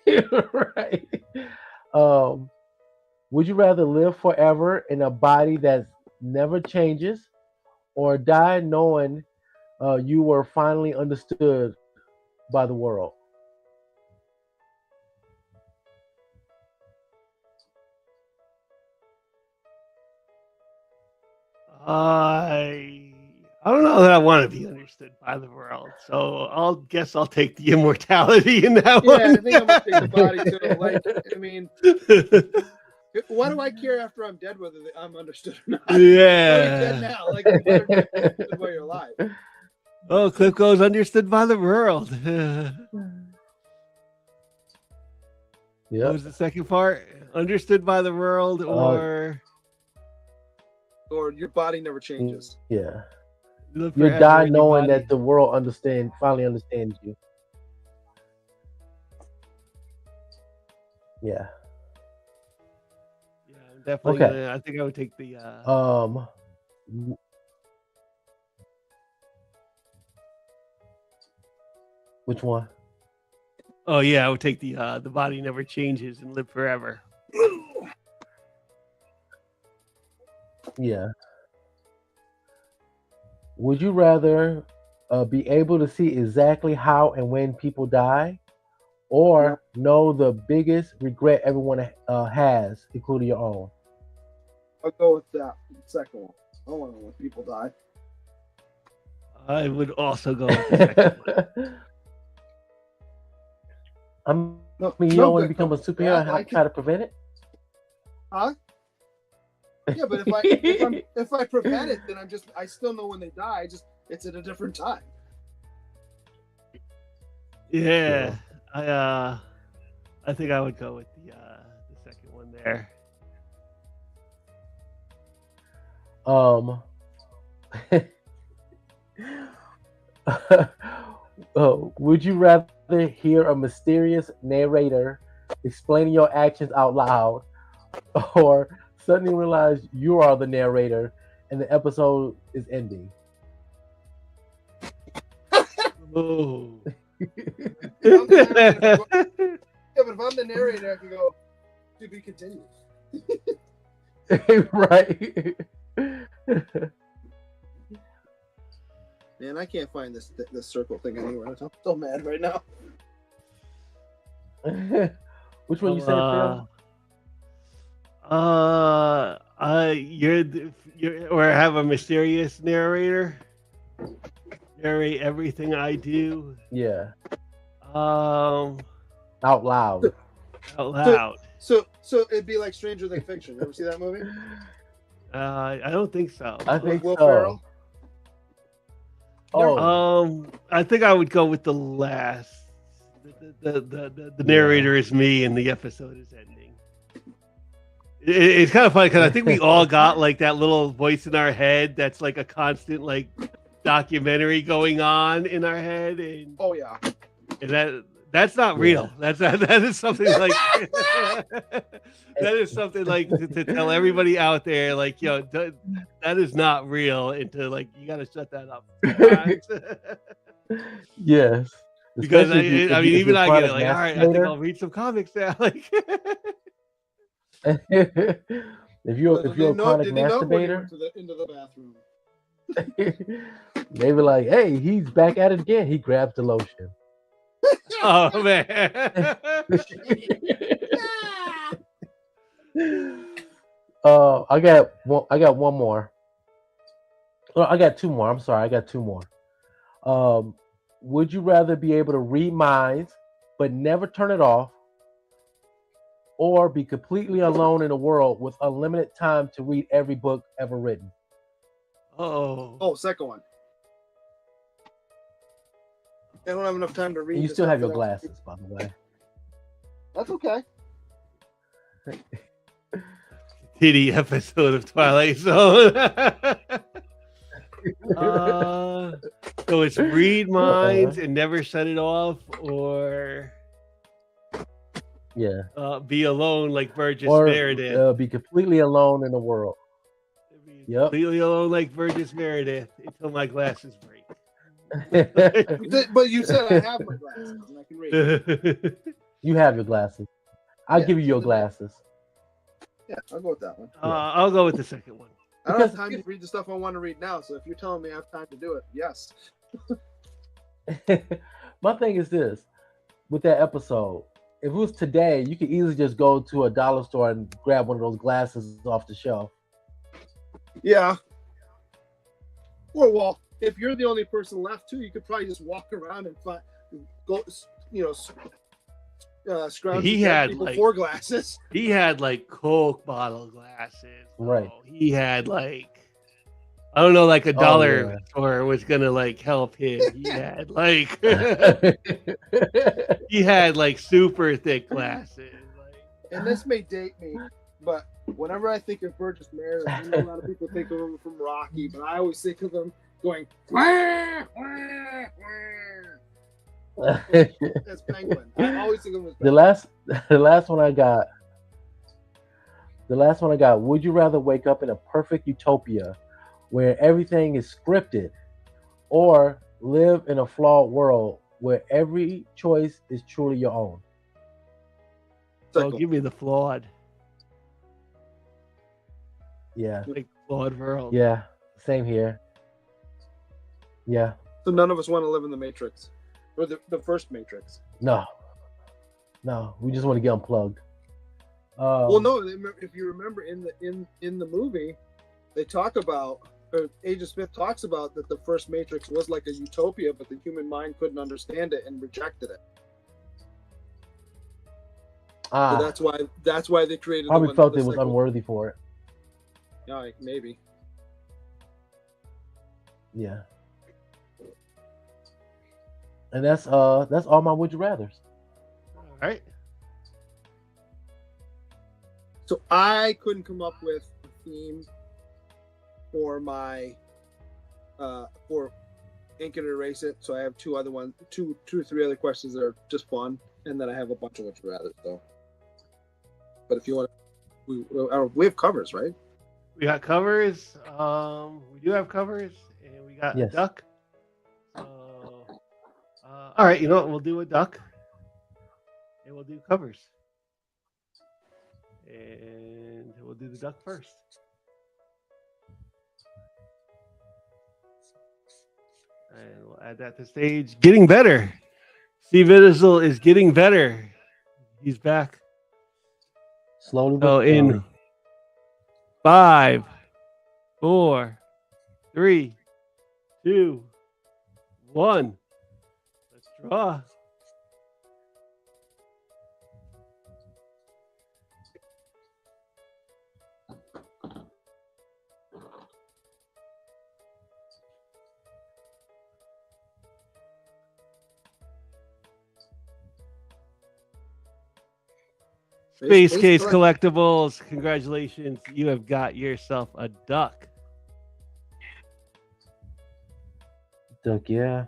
Right. Would you rather live forever in a body that never changes, or die knowing you were finally understood by the world? I don't know that I want to be understood by the world, so I'll take the immortality in that one. Yeah, I think I'm gonna take the body too. Like, I mean, what do I care after I'm dead whether I'm understood or not? Yeah. I'm dead now. Like, you better be understood while you're alive. Oh, Cliff goes understood by the world. Yeah. What was the second part? Understood by the world, or your body never changes. Yeah. You die knowing that the world finally understands you. Yeah. Yeah, definitely. Okay. I think I would take the. Which one? Oh yeah, I would take the body never changes and live forever. Yeah. Would you rather be able to see exactly how and when people die, or know the biggest regret everyone has, including your own? I'll go with that second one. I don't want to know when people die. I would also go with the second one. I mean, No, you no don't want to good become a comes with superhero that. and try to prevent it? Huh? Yeah, but if I prevent it, then I still know when they die. It's at a different time. Yeah, I think I would go with the second one there. Would you rather hear a mysterious narrator explaining your actions out loud, or suddenly realize you are the narrator and the episode is ending? Oh. Yeah, but if I'm the narrator, I can go to be continued. Right. Man, I can't find this circle thing anywhere. I'm so mad right now. Which one you said, Phil? You're or have a mysterious narrator narrate everything I do. Yeah. Out loud. Out loud. So it'd be like Stranger Than Fiction. You ever see that movie? I don't think so. I think Will so. Ferrell? Oh. I think I would go with the last. The narrator is me, and the episode is ending. It's kind of funny because I think we all got like that little voice in our head that's like a constant like documentary going on in our head, and oh yeah, and that's not real. That is something like that is something like to tell everybody out there, like, yo, that is not real, and to like, you got to shut that up. Yes, because I mean, even I get it. Like, all right, I think I'll read some comics now. Like, if you're a chronic masturbator, into the bathroom. They were like, "Hey, he's back at it again." He grabs the lotion. Oh man! I got one more. Well, I got two more. I'm sorry, I got two more. Would you rather be able to read minds but never turn it off, or be completely alone in a world with unlimited time to read every book ever written? Oh, second one. I don't have enough time to read. And you still have your glasses, by the way. That's okay. Titty episode of Twilight Zone. So it's read minds and never shut it off, or be alone like Burgess Meredith. Be completely alone in the world. Yep. Completely alone like Burgess Meredith until my glasses break. But you said I have my glasses and I can read. You have your glasses. I'll give you your glasses. Yeah, I'll go with that one. I'll go with the second one. I don't have time to read the stuff I want to read now, so if you're telling me I have time to do it, yes. My thing is this. With that episode, if it was today, you could easily just go to a dollar store and grab one of those glasses off the shelf. Yeah. Well, if you're the only person left too, you could probably just walk around and scrounge. He had people like 4 glasses. He had like Coke bottle glasses. Right. He had like, I don't know, like a dollar store was gonna like help him. He had like he had like super thick glasses. And this may date me, but whenever I think of Burgess Meredith, I know a lot of people think of him from Rocky, but I always think of him going as Penguin. I always think of him as Penguin. The last one I got. Would you rather wake up in a perfect utopia where everything is scripted, or live in a flawed world where every choice is truly your own. So Cycle. give me the flawed, Yeah, like flawed world. yeah, same here. Yeah, So none of us want to live in the Matrix, or the first Matrix. no, we just want to get unplugged. Well, no. If you remember in the movie, they talk about, or Agent Smith talks about that the first Matrix was like a utopia, but the human mind couldn't understand it and rejected it. So that's why they created. Probably the one felt that's it was like, unworthy for it. Yeah, maybe. Yeah. And that's all my would you rather's. All right. So I couldn't come up with a theme for my for Ink It or Erase It. So I have two or three other questions that are just fun, and then I have a bunch of would you rather. So, but if you want, we have covers, right? We got covers. We do have covers, and we got Yes. a duck. All right, you know what? We'll do a duck, and we'll do covers, and we'll do the duck first. And we'll add that to stage. Getting better. C-Bizzle is getting better. He's back. Slowly So but in surely. 5, 4, 3, 2, 1. Let's draw. Space Case Collectibles, congratulations. You have got yourself a duck. Duck, yeah.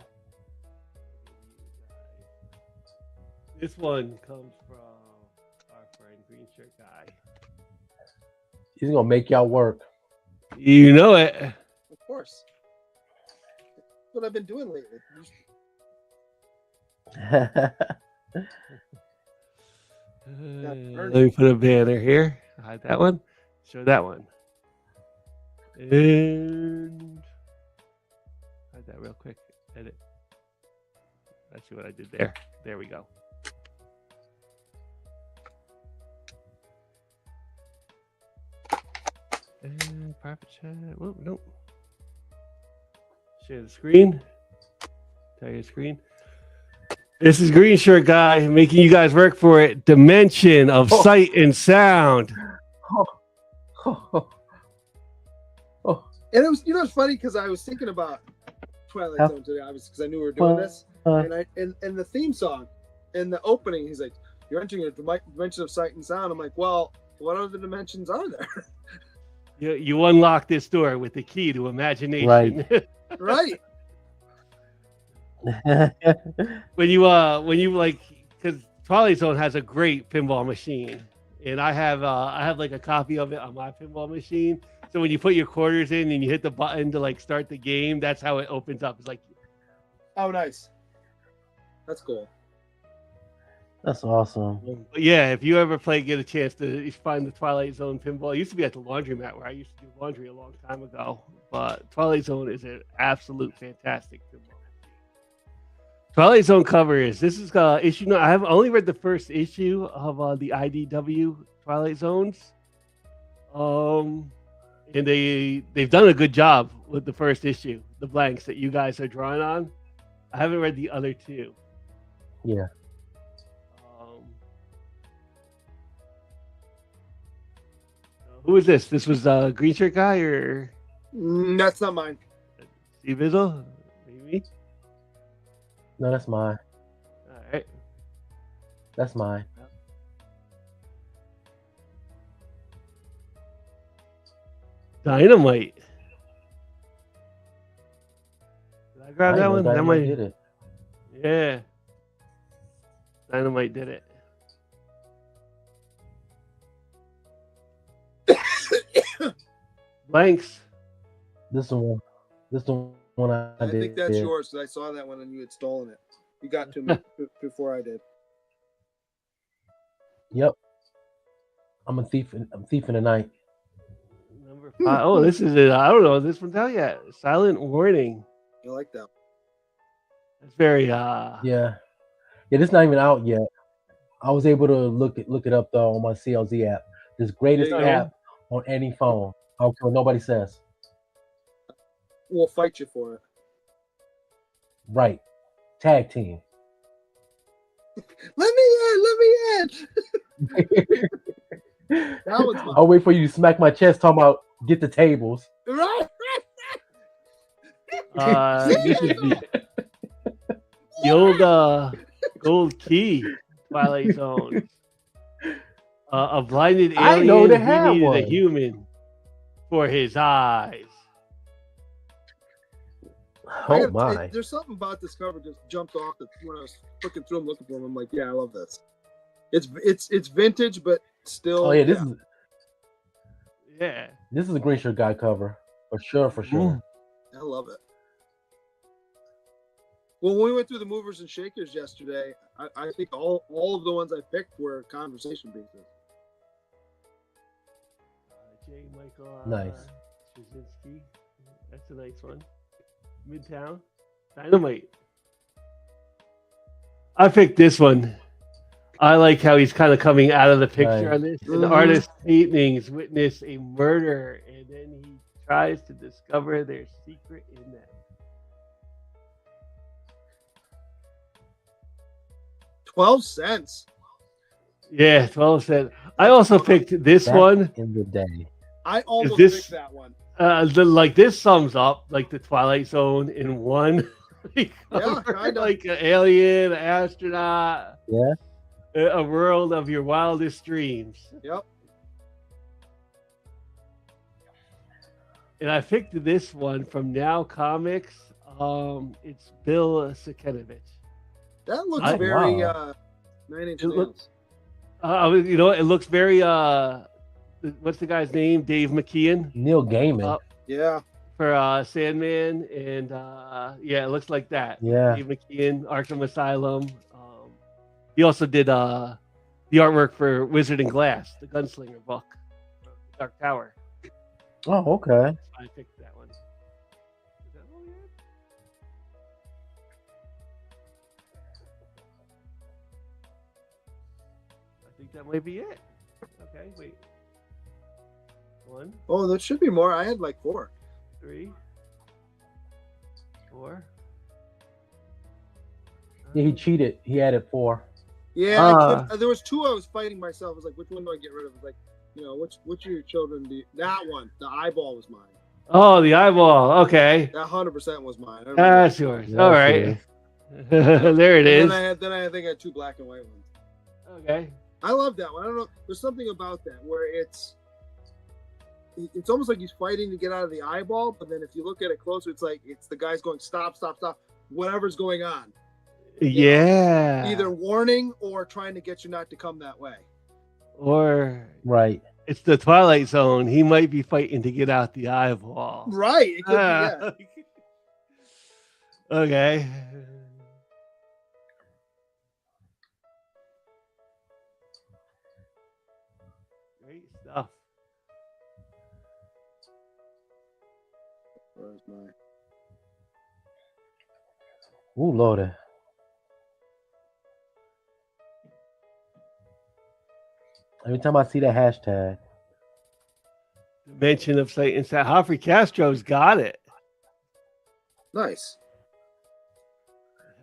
This one comes from our friend Green Shirt Guy. He's gonna make y'all work. You know it. Of course. That's what I've been doing lately. Let me put a banner here. Hide that one. Show that one. And hide that real quick. Edit. Let's see what I did there. There we go. And private chat. Whoa, no. Share the screen. Tell your screen. This is Green Shirt Guy making you guys work for it. Dimension of sight and sound. And it was, it's funny because I was thinking about Twilight Zone today, obviously, because I knew we were doing this. And the theme song and the opening, he's like, "You're entering a dimension of sight and sound." I'm like, well, what other dimensions are there? You unlock this door with the key to imagination. Right. Right. when you like, because Twilight Zone has a great pinball machine, and I have like a copy of it on my pinball machine. So when you put your quarters in and you hit the button to like start the game, that's how it opens up. It's like, oh, nice. That's cool. That's awesome. But yeah, if you ever get a chance to find the Twilight Zone pinball, it used to be at the laundromat where I used to do laundry a long time ago. But Twilight Zone is an absolute fantastic pinball. Twilight Zone covers. This is issue. No, I have only read the first issue of the IDW Twilight Zones. And they've done a good job with the first issue, the blanks that you guys are drawing on. I haven't read the other two. Yeah. Who is this? This was Green Shirt Guy or That's not mine. C-Bizzle? Maybe. No, that's mine. All right. That's mine. Dynamite. Did I grab that one? That Dynamite might did it. Yeah. Dynamite did it. Blanks. This the one I I did. think that's yours because I saw that one and you had stolen it. You got to me before I did. Yep. I'm thief in the night. Number 5. Oh, this is it. I don't know this one's out yet. Silent Warning. You like that? It's very Yeah, this is not even out yet. I was able to look it up though on my CLZ app. This greatest There you go. app on any phone. I don't care what nobody says. We'll fight you for it. Right. Tag team. Let me in. That was fun. I'll wait for you to smack my chest talking about get the tables. Right. this is the old gold key Twilight Zone. A blinded I alien know they who have needed a one. human for his eyes. Oh my. There's something about this cover just jumped off when I was looking through them, looking for them. I'm like, yeah, I love this. It's vintage, but still. Oh yeah, this is a Green Shirt Guy cover for sure. I love it. Well, when we went through the movers and shakers yesterday, I think all of the ones I picked were conversation pieces. J. Michael Nice. Straczynski. That's a nice one. Midtown. Dynamite. I picked this one. I like how he's kind of coming out of the picture Right. on this. An artist's paintings witness a murder, and then he tries to discover their secret in them. 12 cents. Yeah, 12 cents. I also picked this Back one. in the day. I almost this- picked that one. Like this sums up like the Twilight Zone in one. Yeah, kinda. Like an alien, an astronaut, Yeah. a world of your wildest dreams. Yep. And I picked this one from Now Comics. It's Bill Sikenovich. That looks I- very wow. 9 Inch It Nails. It looks very what's the guy's name? Dave McKeon Neil Gaiman. Yeah. for Sandman, and it looks like that. Yeah. Dave McKeon, Arkham Asylum. He also did the artwork for Wizard and Glass, the Gunslinger book, Dark Tower. Oh, okay. I picked that one. Is that all you had? I think that might be it. Okay, wait. 1, Oh, there should be more. I had like 4. 3, 4. Yeah, he cheated. He added 4. Yeah, there was 2 I was fighting myself. I was like, which one do I get rid of? It was like, which of your children do you... That one. The eyeball was mine. Oh, the eyeball. Okay. That 100% was mine. I remember That's that. yours. Yeah, All that's right. yours. There it is. And then I think I had 2 black and white ones. Okay. I love that one. I don't know. There's something about that where it's almost like he's fighting to get out of the eyeball, but then if you look at it closer, it's like it's the guy's going stop, stop, stop, whatever's going on. Yeah. Either warning or trying to get you not to come that way. Or Right. it's the Twilight Zone. He might be fighting to get out the eyeball. Right. It could be, yeah. Okay. Great stuff. Where's my... Ooh, Lord. Every time I see that hashtag, Mention of Satan said Humphrey Castro's got it. Nice.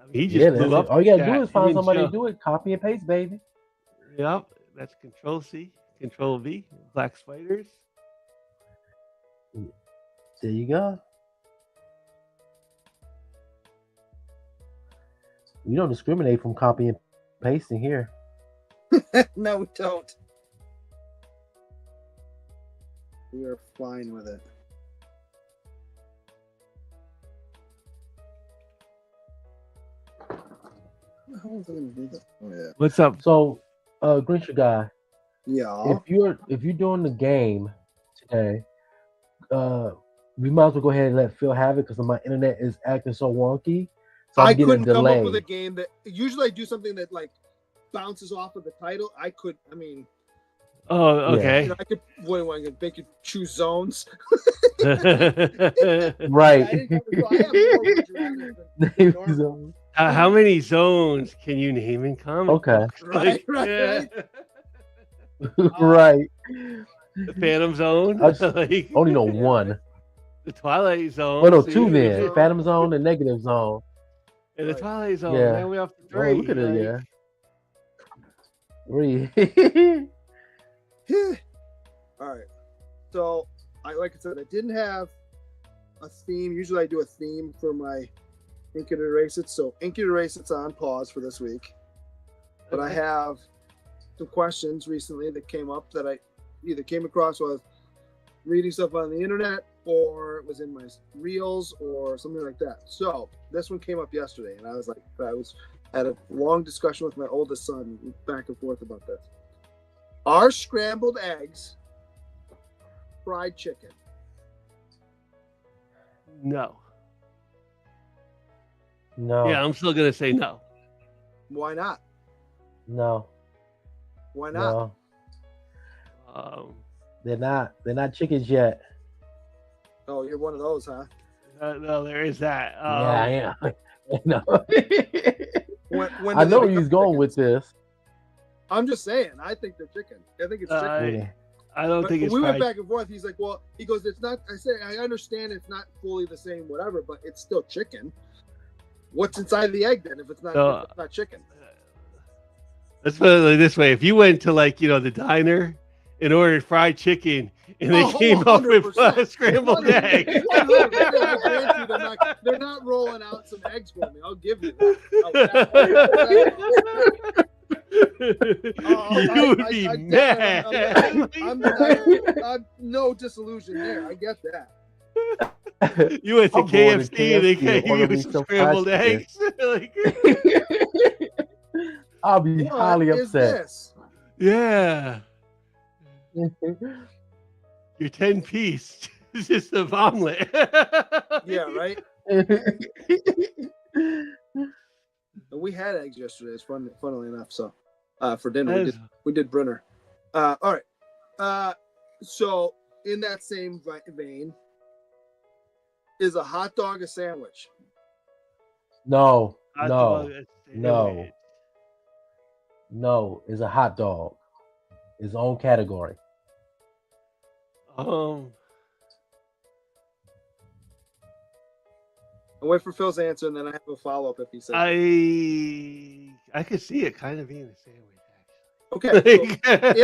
I mean, he just that's blew it. up. All you gotta the do chat. is find He didn't somebody show. to do it. Copy and paste, baby. Yep, that's Control C, Control V, Black Spiders. There you go. We don't discriminate from copy and pasting here. No, we don't. We are fine with it. How was I going to do that? Oh yeah. What's up? So, Grinch guy, Yeah. if you're doing the game today, we might as well go ahead and let Phil have it because my internet is acting so wonky. So I'm I getting couldn't a delay. come up with a game that usually I do something that like bounces off of the title. I mean, Oh, okay. you know, I could make you choose zones. Right. I didn't cover, so I have more would you rather than normal. How many zones can you name in comic Okay. books? Right, Yeah. Right. The Phantom Zone. I just Like, only know Yeah, one. the Twilight Zone. Well, no, see? two then. Zone. Phantom Zone and Negative Zone. And the Right. Twilight Zone. Yeah. Now we have to Oh, three. look at it, like- yeah. Three. All right. So like I said, I didn't have a theme. Usually I do a theme for my Ink It or Erase It. So Ink It or Erase It's on pause for this week. But I have some questions recently that came up that I either came across while I was reading stuff on the internet or it was in my reels or something like that. So this one came up yesterday and I had a long discussion with my oldest son back and forth about this. Are scrambled eggs fried chicken? No. No. Yeah, I'm still gonna say no. Why not? No. Why not? No. They're not chickens yet. Oh, you're one of those, huh? No, there is that. Yeah, I am. No. When I do they know where become he's going chickens? with this. I'm just saying. I think they're chicken. I think it's chicken. Yeah. I don't But think it's we went fried. back and forth. He's like, well, he goes, it's not. I say, I understand it's not fully the same, whatever, but it's still chicken. What's inside the egg then? If it's not, So- if it's not chicken. Let's put it like this way: if you went to the diner and ordered fried chicken, and they came up with 100%. scrambled egg. 100%. They're not rolling out some eggs for me. I'll give you that. You would be mad. I'm no disillusion there. I get that. You went to I'm going to KFC and they KFC gave and order you me some some scrambled fried eggs. Like, I'll be What highly is upset. this? yeah, your 10-piece just of omelet. Yeah, right. And we had eggs yesterday. It's funnily enough. So, for dinner we did Brenner. All right. So in that same vein, is a hot dog a sandwich? No, Hot no, dog, no. No, it's a hot dog. Its own category. I'll wait for Phil's answer, and then I have a follow up if he says. I could see it kind of being a sandwich. Okay. Actually.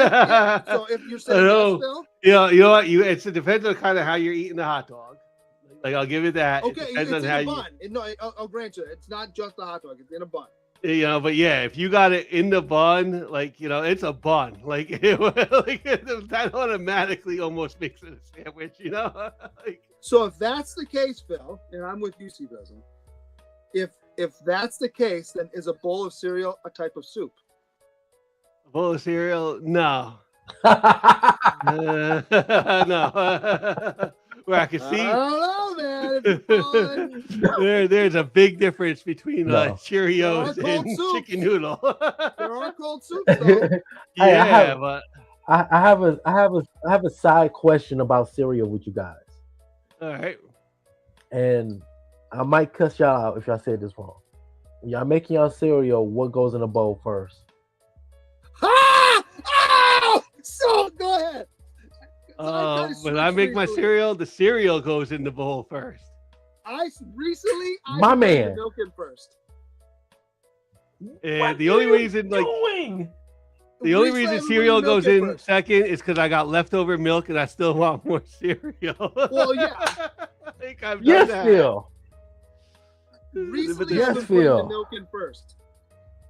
So if you're saying yes, Phil, you know what? It depends on kind of how you're eating the hot dog. Like I'll give you that. okay, It it's depends in on how a bun. No, I'll grant you, it's not just a hot dog; it's in a bun. but yeah, if you got it in the bun, it's a bun. That automatically almost makes it a sandwich. So if that's the case, Phil, and I'm with you, C-Bizzle, if that's the case, then is a bowl of cereal a type of soup? A bowl of cereal? No. No. Where I can see. I don't know, man. If it's fun. There's a big difference between No. Cheerios They're all and soups. chicken noodle. There are cold soups, though. Hey, Yeah, but I have a side question about cereal with you guys, all right. and I might cuss y'all out if y'all say this wrong. When y'all making y'all cereal, what goes in the bowl first? Ah! Oh! So go ahead. When I make my cereal, the cereal goes in the bowl first. I recently My put man. the milk in first. And What the only are you reason, doing? the only Recently, I reason put cereal the milk goes in first. second is because I got leftover milk and I still want more cereal. Well, yeah. I think I've done Yes, that. Phil. Recently, Yes, I've been putting the Phil. milk in first.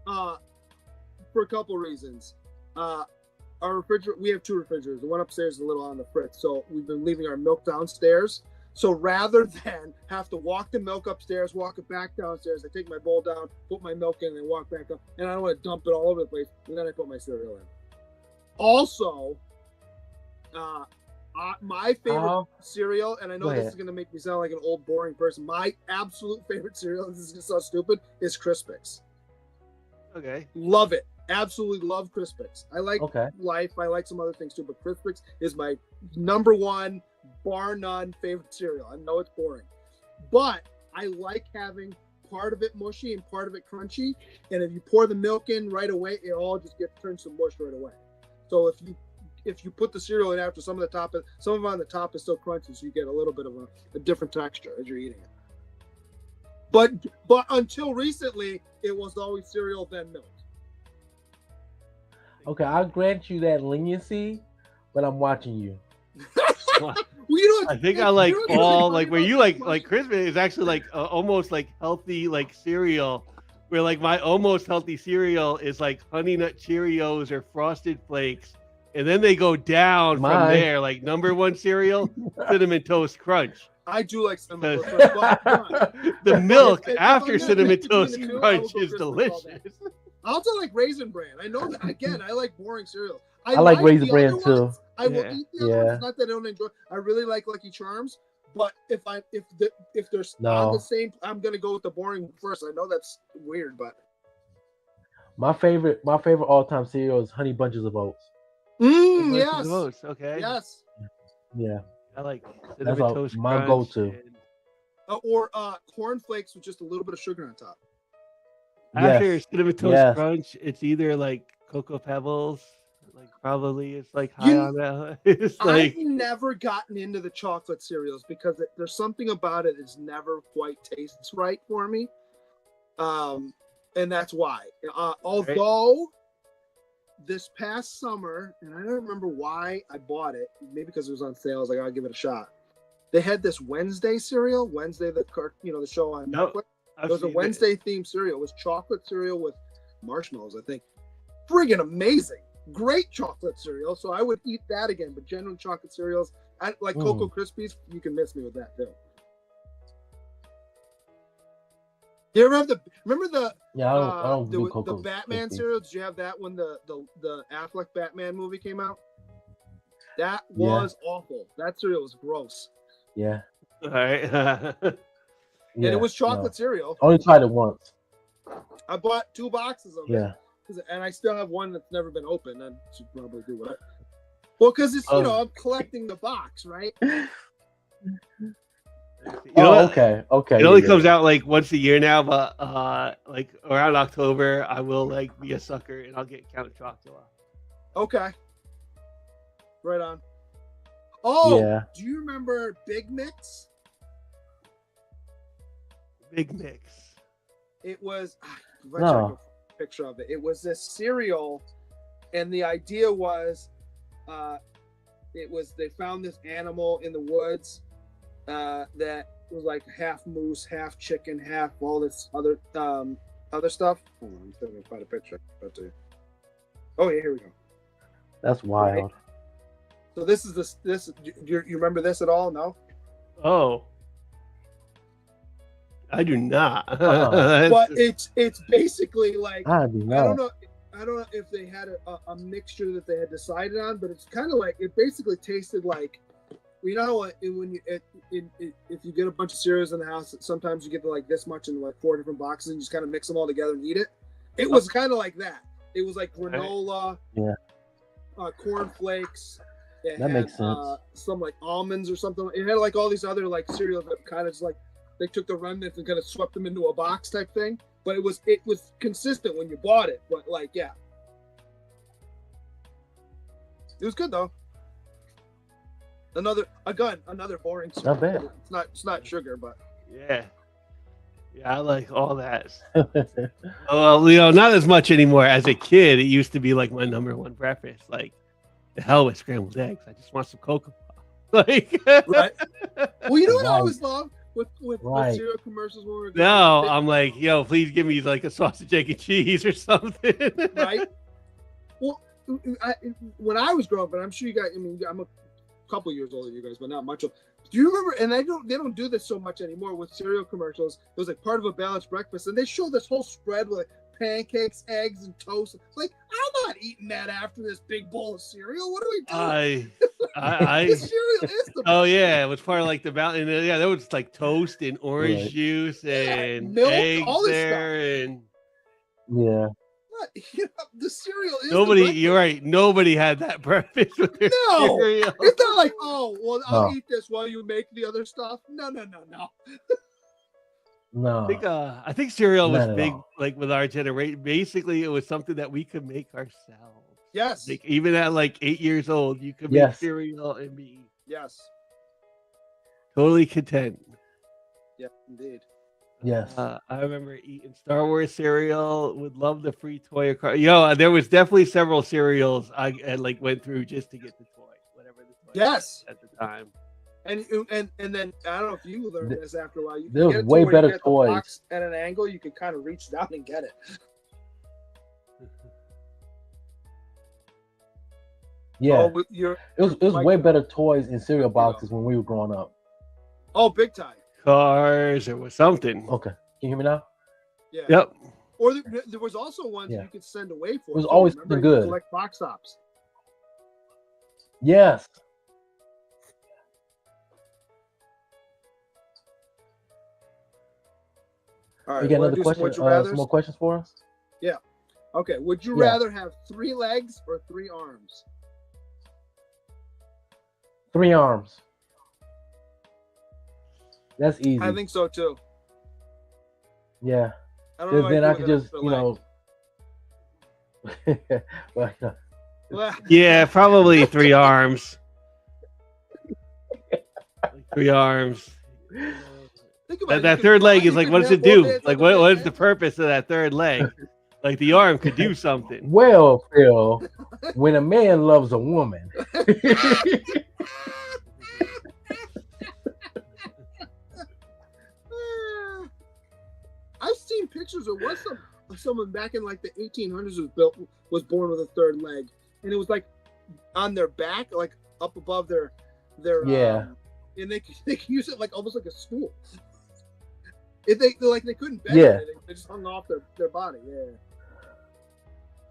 For a couple reasons. Our refrigerator, we have two refrigerators. The one upstairs is a little on the fritz, so we've been leaving our milk downstairs. So rather than have to walk the milk upstairs, walk it back downstairs, I take my bowl down, put my milk in, and walk back up. And I don't want to dump it all over the place. And then I put my cereal in. Also, My favorite cereal, and I know Go this ahead. is going to make me sound like an old, boring person. My absolute favorite cereal, this is just so stupid, is Crispix. Okay. Love it. Absolutely love Crispix. I like Okay. Life. I like some other things too, but Crispix is my number one, bar none, favorite cereal. I know it's boring, but I like having part of it mushy and part of it crunchy. And if you pour the milk in right away, it all just gets turned to mush right away. So if you put the cereal in after some of it on the top is still crunchy, so you get a little bit of a different texture as you're eating it. But until recently, it was always cereal then milk. Okay, I'll grant you that leniency, but I'm watching you. Well, you know, I think I like you know all what's like funny where about you this like Christmas is actually like almost like healthy like cereal. Where like my almost healthy cereal is like Honey Nut Cheerios or Frosted Flakes, and then they go down from Mine. there. Like number one cereal, Cinnamon Toast Crunch. I do like Cinnamon Toast Crunch, but The milk if after I'm gonna Cinnamon pick between Toast the two, I will Crunch go is Crispix all delicious. day. I also like Raisin Bran. I know that again. I like boring cereals. I like Raisin the Bran other too. ones. I will Yeah. eat the other ones. Yeah. It's not that I don't enjoy. I really like Lucky Charms, but if they're No. on the same, I'm gonna go with the boring one first. I know that's weird, but My favorite all-time cereal is Honey Bunches of Oats. yes, Toast, okay. yes, Yeah, I like that's Cinnamon all, Toast my Crunch go-to. and or Corn Flakes with just a little bit of sugar on top. after Yes, Cinnamon Toast yes. Crunch, it's either like Cocoa Pebbles, like probably it's like high You- on that. It's like I've never gotten into the chocolate cereals because there's something about it that's never quite tastes right for me. And that's why. Although this past summer, and I don't remember why I bought it, maybe because it was on sale, I was like, I'll give it a shot. They had this Wednesday cereal, the show on Nope. Netflix. I've It was a seen it. Wednesday themed cereal. It was chocolate cereal with marshmallows, I think. Friggin' amazing. Great chocolate cereal. So I would eat that again. But genuine chocolate cereals, like Cocoa Krispies, you can miss me with that too. You ever have remember the Yeah, I don't do the Cocoa Batman Krispies. cereal? Did you have that when the Affleck Batman movie came out? That was awful. That cereal was gross. Yeah, All right. And it was chocolate cereal. Only tried it once. I bought 2 boxes of it. Yeah. And I still have one that's never been opened. I should probably do it. Well, because it's, I'm collecting the box, right? Okay. It only comes out like once a year now, but like around October, I will like be a sucker and I'll get Count Chocula. Okay. Right on. Oh, Yeah. do you remember Big Mix? It was, No. check a picture of it. It was this cereal, and the idea was, they found this animal in the woods that was like half moose, half chicken, half all this other stuff. Hold on, I'm trying to find a picture. Oh yeah, here we go. That's wild. Right. So this is this. You remember this at all? No. Oh, I do not. But it's basically like I do not. I don't know if they had a mixture that they had decided on, but it's kind of like it basically tasted like, you know, when if you get a bunch of cereals in the house, sometimes you get like this much in like 4 different boxes and you just kind of mix them all together and eat it. It was kind of like that. It was like granola, corn flakes. That makes sense. Some like almonds or something. It had like all these other like cereals that kind of just like they took the remnants and kind of swept them into a box type thing. But it was consistent when you bought it. But like, yeah, it was good though. Another boring cereal. Not bad. It's not sugar, but yeah, I like all that. Well, not as much anymore. As a kid, it used to be like my number one breakfast. Like, the hell with scrambled eggs. I just want some cocoa. Like, right. Well, you know what I Right. always love with Right. cereal commercials when we were no, I'm like, please give me like a sausage, egg, and cheese or something. right. Well, when I was growing up, and I'm sure you guys. I mean, I'm a couple years older than you guys, but not much. Do you remember? And they don't do this so much anymore with cereal commercials. It was like part of a balanced breakfast, and they show this whole spread with like pancakes, eggs, and toast. Like, I'm not eating that after this big bowl of cereal. What are we doing? The cereal is the Oh best. yeah, it was part of like the mountain. Yeah, there was like toast and orange Right. juice Yeah, and milk, eggs all this there, and Yeah. What? You know, the cereal is nobody. the You're breakfast. right. Nobody had that breakfast with their No, cereal. it's not like, oh, well, I'll No. eat this while you make the other stuff. No. No. I think cereal was Not at big, all. like with our generation. Basically, it was something that we could make ourselves. Yes, Like even at like 8 years old, you could make Yes. cereal and be yes, totally content. yeah, indeed. Yes. I remember eating Star Wars cereal. Would love the free toy. There was definitely several cereals I like went through just to get the toy, whatever the toy Yes. was at the time. And then I don't know if you learned this after a while. You There can was get it to way where better you get toys. the box at an angle. You can kind of reach down and get it. Yeah. Oh, It was way better toys in cereal boxes when we were growing up. Oh, big time. Cars, it was something. Okay. Can you hear me now? Yeah. Yep. Or there was also ones Yeah. you could send away for. It was too. always Remember, something you good. collect box tops. Yes. All right. You got wanna another do question? Would you Some rathers? more questions for us? Okay. Would you Yeah. rather have 3 legs or 3 arms? 3 arms. That's easy. I think so too. Yeah. I don't know. Because then I could just, well, Well, Yeah, probably 3 arms. Like 3 arms. think about it, That you third could leg fly, is you like, could what does have it both do? hands Like, on what is head. the purpose of that third leg? Like, the arm could do something. well, Phil, when a man loves a woman, I've seen pictures of someone back in like the 1800s was born with a third leg, and it was like on their back, like up above their Yeah. and they could use it like almost like a stool. If they couldn't bend Yeah. it, they just hung off their body. Yeah.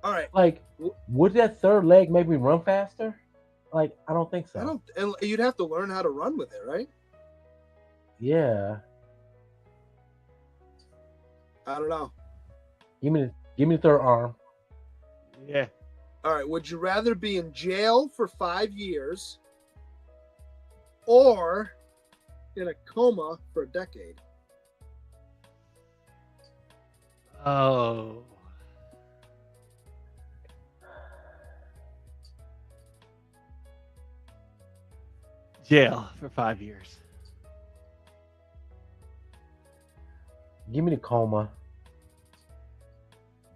All right. like, would that third leg make me run faster? Like, I don't think so. I don't. And you'd have to learn how to run with it, right? Yeah. I don't know. Give me the third arm. Yeah. All right. Would you rather be in jail for 5 years or in a coma for a decade? Oh. Jail for 5 years. Give me the coma.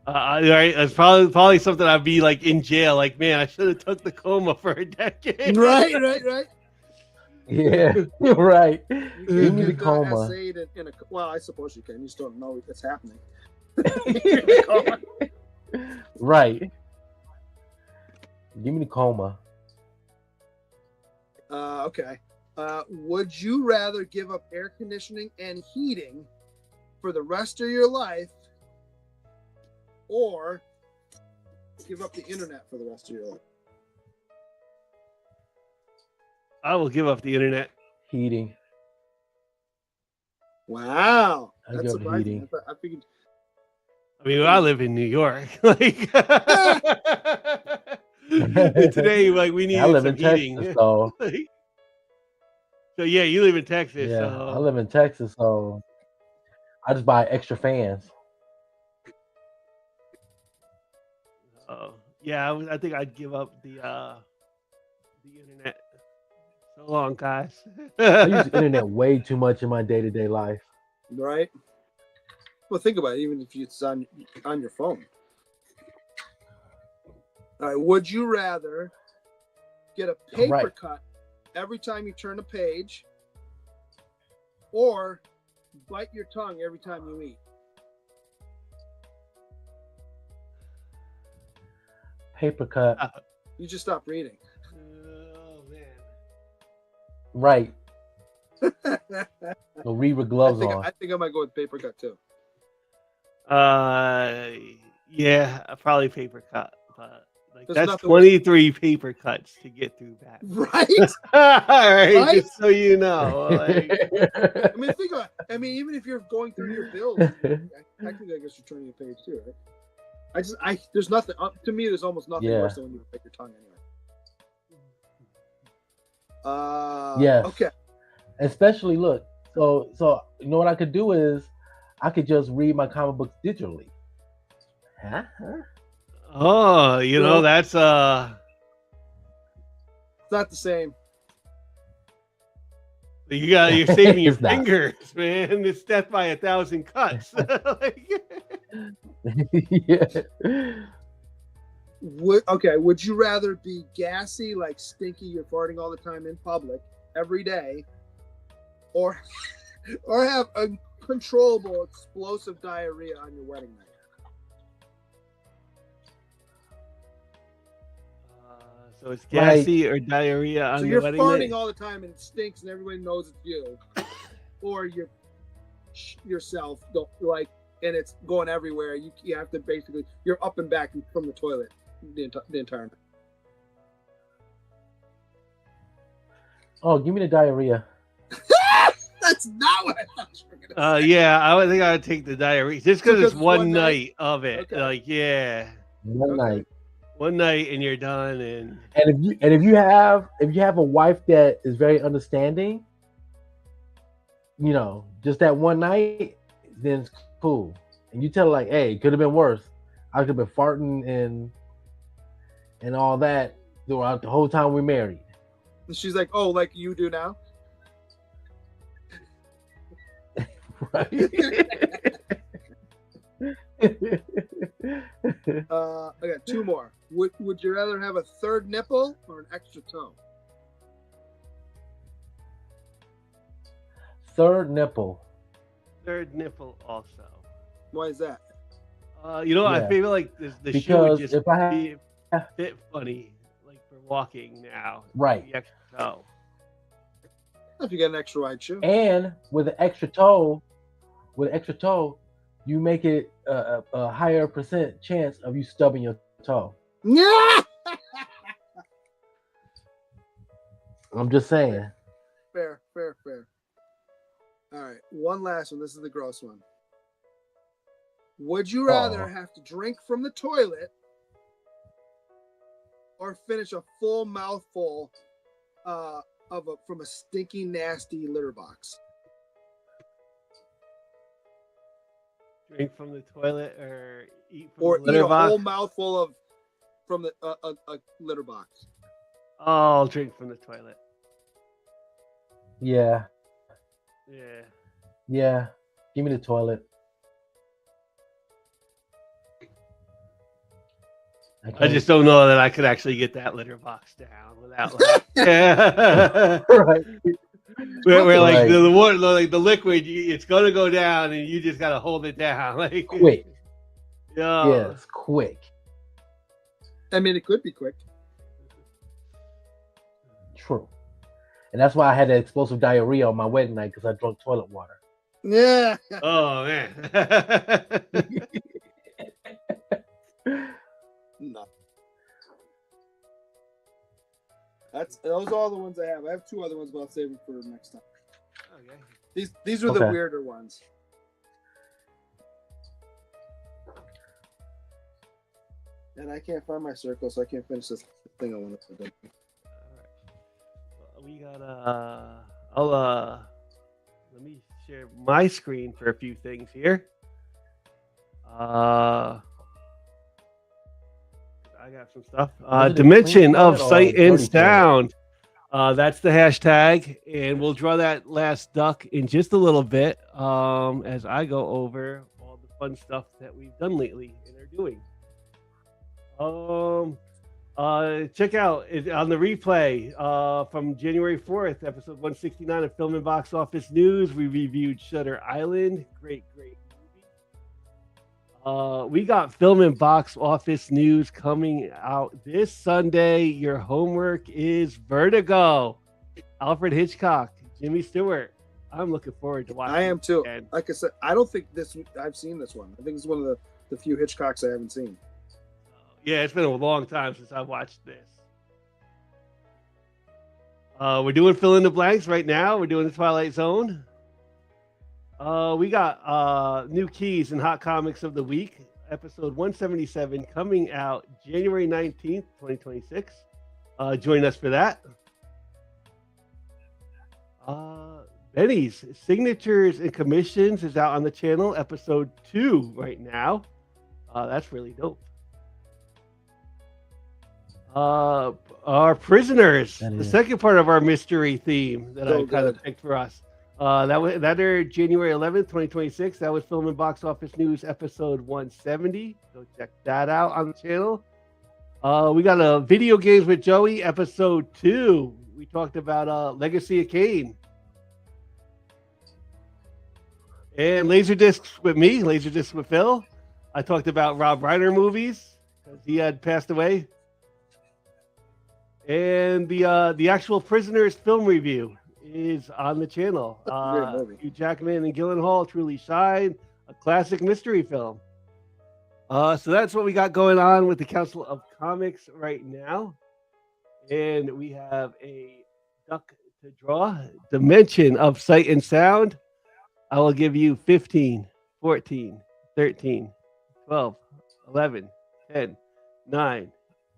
Right, that's probably something I'd be like in jail. Like, man, I should have took the coma for a decade. Right. Yeah. Right. You Give me the get coma. essayed in a. Well, I suppose you can. You just don't know it's happening. Right. Give me the coma. Okay. Would you rather give up air conditioning and heating for the rest of your life, or give up the internet for the rest of your life? I will give up the internet. Heating. Wow, I that's give up surprising. heating. I figured. I mean, I live in New York. Like today, like we need I live some in heating. Texas, so So yeah, you live in Texas. yeah, So I live in Texas, so I just buy extra fans. yeah, I think I'd give up the internet. So long, guys. I use the internet way too much in my day-to-day life. Right. Well, think about it. Even if it's on your phone. All right. Would you rather get a paper Right. cut every time you turn a page, or bite your tongue every time you eat? Paper cut. You just stop reading. Oh man. Right. So read with gloves on. I think I might go with paper cut too. Yeah, probably paper cut. But Like There's that's nothing 23 paper cuts to get through that. Right? All right, Right? just so you know. Like, I mean, think about it. I mean, even if you're going through your bills, technically, I guess you're turning a page too, right? There's nothing, to me, there's almost nothing Yeah. worse than when you bite your tongue anyway. Yes. Okay. Especially, look, so you know what I could do is I could just read my comic books digitally. Huh? oh, you know, Well- that's It's not the same. you're saving your It's not. fingers, man. It's death by 1,000 cuts. Like, Yeah. Would you rather be gassy, like stinky, you're farting all the time in public every day, or have uncontrollable explosive diarrhea on your wedding night? so it's gassy or diarrhea on So the you're wedding farting night? all the time and it stinks and everybody knows it's you, or you're yourself don't like, and it's going everywhere. You have to basically, you're up and back from the toilet the entire night. Oh, give me the diarrhea. That's not what I thought you were gonna say. Yeah, I would think I would take the diarrhea just because Because it's one night of it. Okay. Like, yeah, One Okay. night. one night and you're done. And If you have a wife that is very understanding, you know, just that one night, then it's cool. And you tell her like, hey, it could have been worse. I could have been farting and all that throughout the whole time we married. And she's like, oh, like you do now? Right. I got two more. Would you rather have a third nipple or an extra toe? Third nipple. third nipple also. Why is that? You know, I Yeah. feel like the shoe would Because just if I be a bit funny, like for walking now. Right. The extra toe. If you got an extra wide shoe. And with an extra toe, you make it a higher percent chance of you stubbing your toe. Yeah. I'm just saying. Fair. All right, one last one. This is the gross one. Would you rather have to drink from the toilet or finish a full mouthful from a stinky, nasty litter box? Drink from the toilet or eat from Or the eat litter a box? whole mouthful from the a litter box? I'll drink from the toilet. Yeah. Yeah. Yeah. Give me the toilet. I just don't know that I could actually get that litter box down without like, Right. where like Right. the water, like the liquid, it's gonna go down and you just gotta hold it down. Like Quick. Yeah. Yes, quick. I mean, it could be quick. True. And that's why I had that explosive diarrhea on my wedding night because I drank toilet water. Yeah. Oh man. No. Those are all the ones I have. I have two other ones, but I'll save them for next time. Okay. These are the Okay. weirder ones. And I can't find my circle, so I can't finish this thing I want to do. We got let me share my screen for a few things here. I got some stuff. Is it a Dimension clean of toilet or Sight a and dirty Sound. That's the hashtag, and we'll draw that last duck in just a little bit as I go over all the fun stuff that we've done lately and are doing. Check out it on the replay from January 4th, episode 169 of Film and Box Office News. We reviewed Shutter Island. Great movie. We got Film and Box Office News coming out this Sunday. Your homework is Vertigo. Alfred Hitchcock, Jimmy Stewart. I'm looking forward to watching. I am too. And Like I said, I don't think I've seen this one. I think it's one of the few Hitchcocks I haven't seen. Yeah, it's been a long time since I watched this. We're doing fill in the blanks right now. We're doing the Twilight Zone. We got new keys and hot comics of the week, episode 177, coming out January 19th, 2026. Join us for that. Benny's Signatures and Commissions is out on the channel, episode 2 right now. That's really dope. Our Prisoners, the second part of our mystery theme that I kind of picked for us. That aired January 11th, 2026. That was Film and Box Office News episode 170. Go check that out on the channel. We got a Video Games with Joey episode 2. We talked about Legacy of Kain. And Laserdiscs with me, Laserdiscs with Phil. I talked about Rob Reiner movies because he had passed away. And the actual Prisoners film review is on the channel. Hugh Jackman and Gyllenhaal truly shine, a classic mystery film. So that's what we got going on with the Council of Comics right now. And we have a duck to draw, Dimension of Sight and Sound. I will give you 15, 14, 13, 12, 11, 10, 9,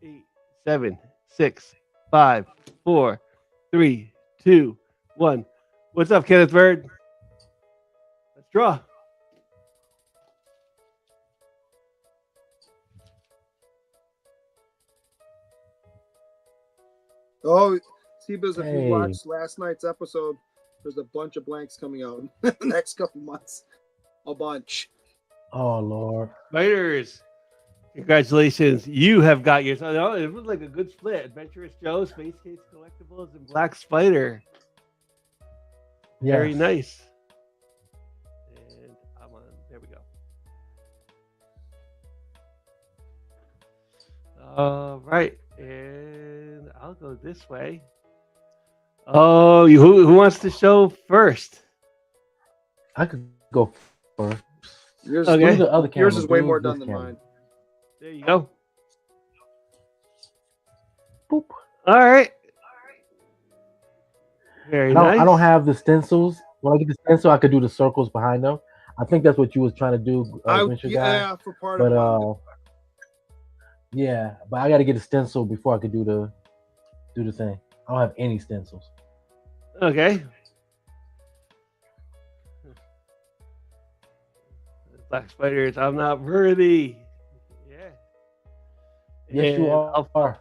8, 7, 6, 5, 4, 3, 2, 1. What's up, Kenneth Bird? Let's draw. Oh, C-Bizzle, if you watched last night's episode, there's a bunch of blanks coming out in the next couple months. A bunch. Oh, Lord. Spiders. Congratulations. You have got yours. Oh, it was like a good split. Adventurous Joe, Space Case Collectibles, and Black Spider. Yes. Very nice. And I'm on. There we go. All right. And I'll go this way. Oh, who wants to show first? I could go first. Yours, okay. The other yours is way more done than mine. There you go. Boop. All right. Very nice. I don't have the stencils. When I get the stencil, I could do the circles behind them. I think that's what you was trying to do, yeah, for part of it. Yeah, but I got to get a stencil before I could do the thing. I don't have any stencils. Okay. Black Spiders, I'm not worthy. Yeah. Yes, you are.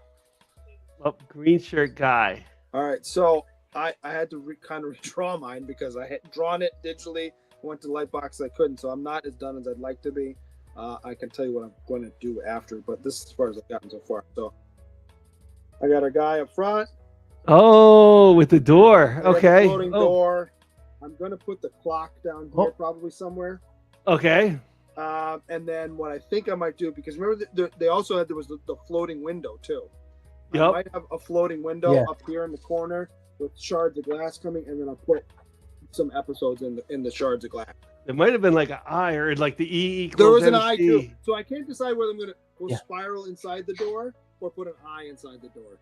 Up green shirt guy. All right, so I had to kind of redraw mine because I had drawn it digitally. Went to Lightbox, I couldn't, so I'm not as done as I'd like to be. I can tell you what I'm going to do after, but this is as far as I've gotten so far. So I got a guy up front. Oh, with the door. Okay. Floating door. I'm going to put the clock down here probably somewhere. Okay. And then what I think I might do, because remember they also had, there was the floating window too. Yep. I might have a floating window up here in the corner with shards of glass coming, and then I'll put some episodes in the shards of glass. It might have been like an eye or like the E equals There was an MC. eye too. So I can't decide whether I'm going to go spiral inside the door or put an eye inside the door.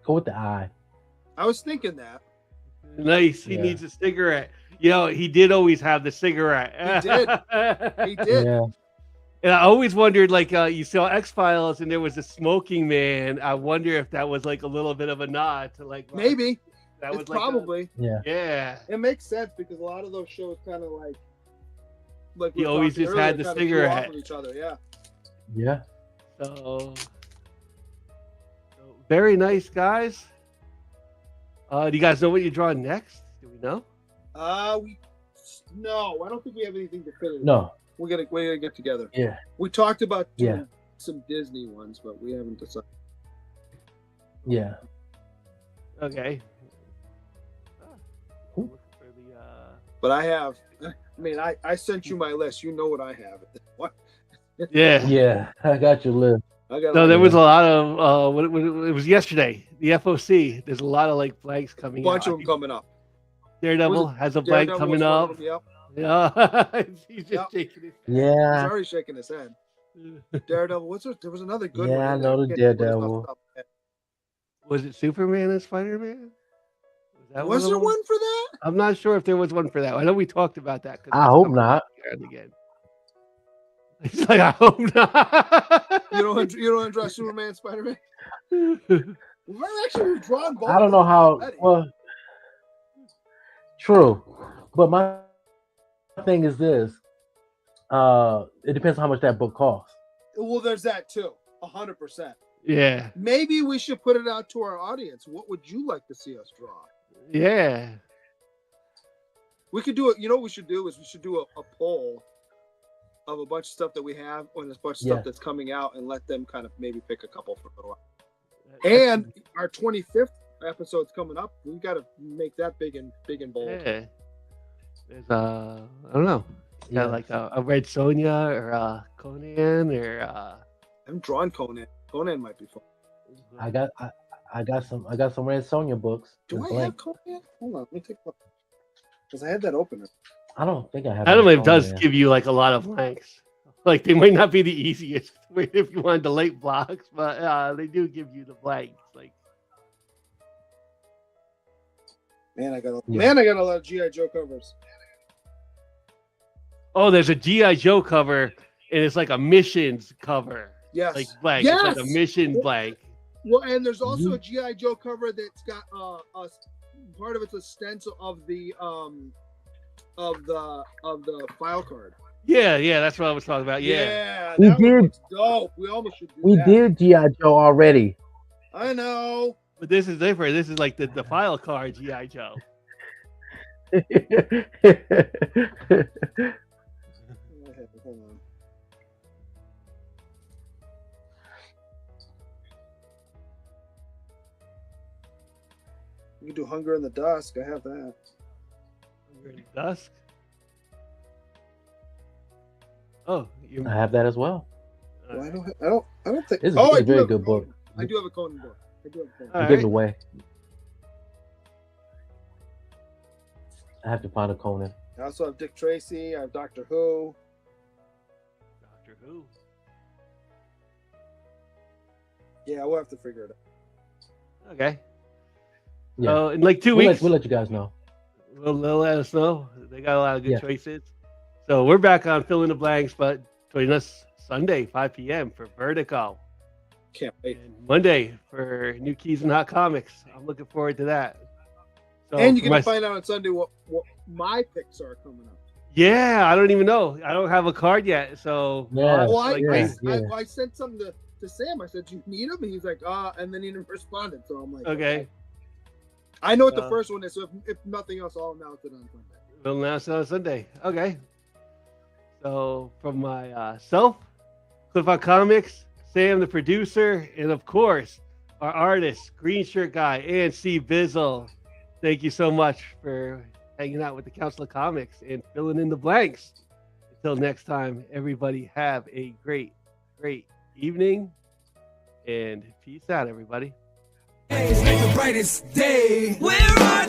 Go with the eye. I was thinking that. Nice. He needs a cigarette. You know, he did always have the cigarette. He did. He did. Yeah. And I always wondered, like, you saw X-Files and there was a smoking man. I wonder if that was like a little bit of a nod to like... Maybe. That was it's like probably. Yeah. It makes sense because a lot of those shows kind of like he always just had the cigarette. Off of each other. Yeah. Yeah. So very nice, guys. Do you guys know what you're drawing next? Do we know? No, I don't think we have anything definitive. No. We're gonna get together. Yeah. We talked about doing some Disney ones, but we haven't decided. Yeah. Okay. But I have. I mean, I sent you my list. You know what I have. What? Yeah. Yeah. I got your list. No, there was a lot of it was yesterday. The FOC. There's a lot of like blanks coming. A bunch of them coming up. Daredevil has a blank coming up. Yep. Yeah. He's just shaking his head. Yeah. He's already shaking his head. Daredevil. There was another good one. Yeah, I in there. know the can't put it off Daredevil. the top of my head. Was it Superman and Spider-Man? Was there one for that? I'm not sure if there was one for that. I know we talked about that. I hope not. Again. He's like, I hope not. You don't want to draw Superman, Spider-Man? Well, actually, we've drawn both. I don't know how. already. Well, true, but my thing is this: it depends on how much that book costs. Well, there's that too. 100%. Yeah. Maybe we should put it out to our audience. What would you like to see us draw? Yeah. We could do it. You know what we should do is we should do a poll of a bunch of stuff that we have, or there's a bunch of stuff that's coming out, and let them kind of maybe pick a couple for a little while. And our 25th episode's coming up. We got to make that big and bold. Yeah. There's I don't know. Yeah, like a Red Sonja or Conan or I'm drawing Conan. Conan might be fun. I got some Red Sonja books. Do I have Conan? Hold on, let me take a look. Because I had that opener. I don't think I have. It does give you like a lot of blanks. Like they might not be the easiest if you wanted to late blocks, but they do give you the blanks. Like, man, I got a lot of GI Joe covers. Oh, there's a GI Joe cover, and it's like a missions cover. Yes, like blank. Yes! It's like a mission blank. Well, and there's also a GI Joe cover that's got a part of it's a stencil of the file card. Yeah, that's what I was talking about. Yeah, we did. Looks dope. We almost should do we that. did GI Joe already. I know, but this is different. This is like the file card GI Joe. Hold on. You can do Hunger in the Dusk. I have that. Hunger in the Dusk. Oh, I have that as well. Well, I don't think. It's I a very good book. I do have a Conan book. I give it away. I have to find a Conan. I also have Dick Tracy. I have Doctor Who. Doctor Who. Yeah, we'll have to figure it out. Okay. Yeah. In like 2 weeks, we'll let you guys know. They'll let us know. They got a lot of good choices. So we're back on Fill in the Blanks, but join us Sunday, 5 p.m. for Vertigo. Can't wait. And Monday for New Keys and Hot Comics. I'm looking forward to that. So and you get to find out on Sunday what my picks are coming up. Yeah, I don't even know. I don't have a card yet. So well, I sent something to Sam. I said, "Do you need him?" And he's like, and then he never responded. So I'm like, okay. I know what the first one is. So if nothing else, I'll announce it on Sunday. We'll announce it on Sunday. Okay. So from myself, Cliff on Comics, Sam the producer, and of course our artist, Green Shirt Guy, and C-Bizzle. Thank you so much for hanging out with the Council of Comics and filling in the blanks. Until next time, everybody have a great evening, and peace out, everybody. The brightest day. Where are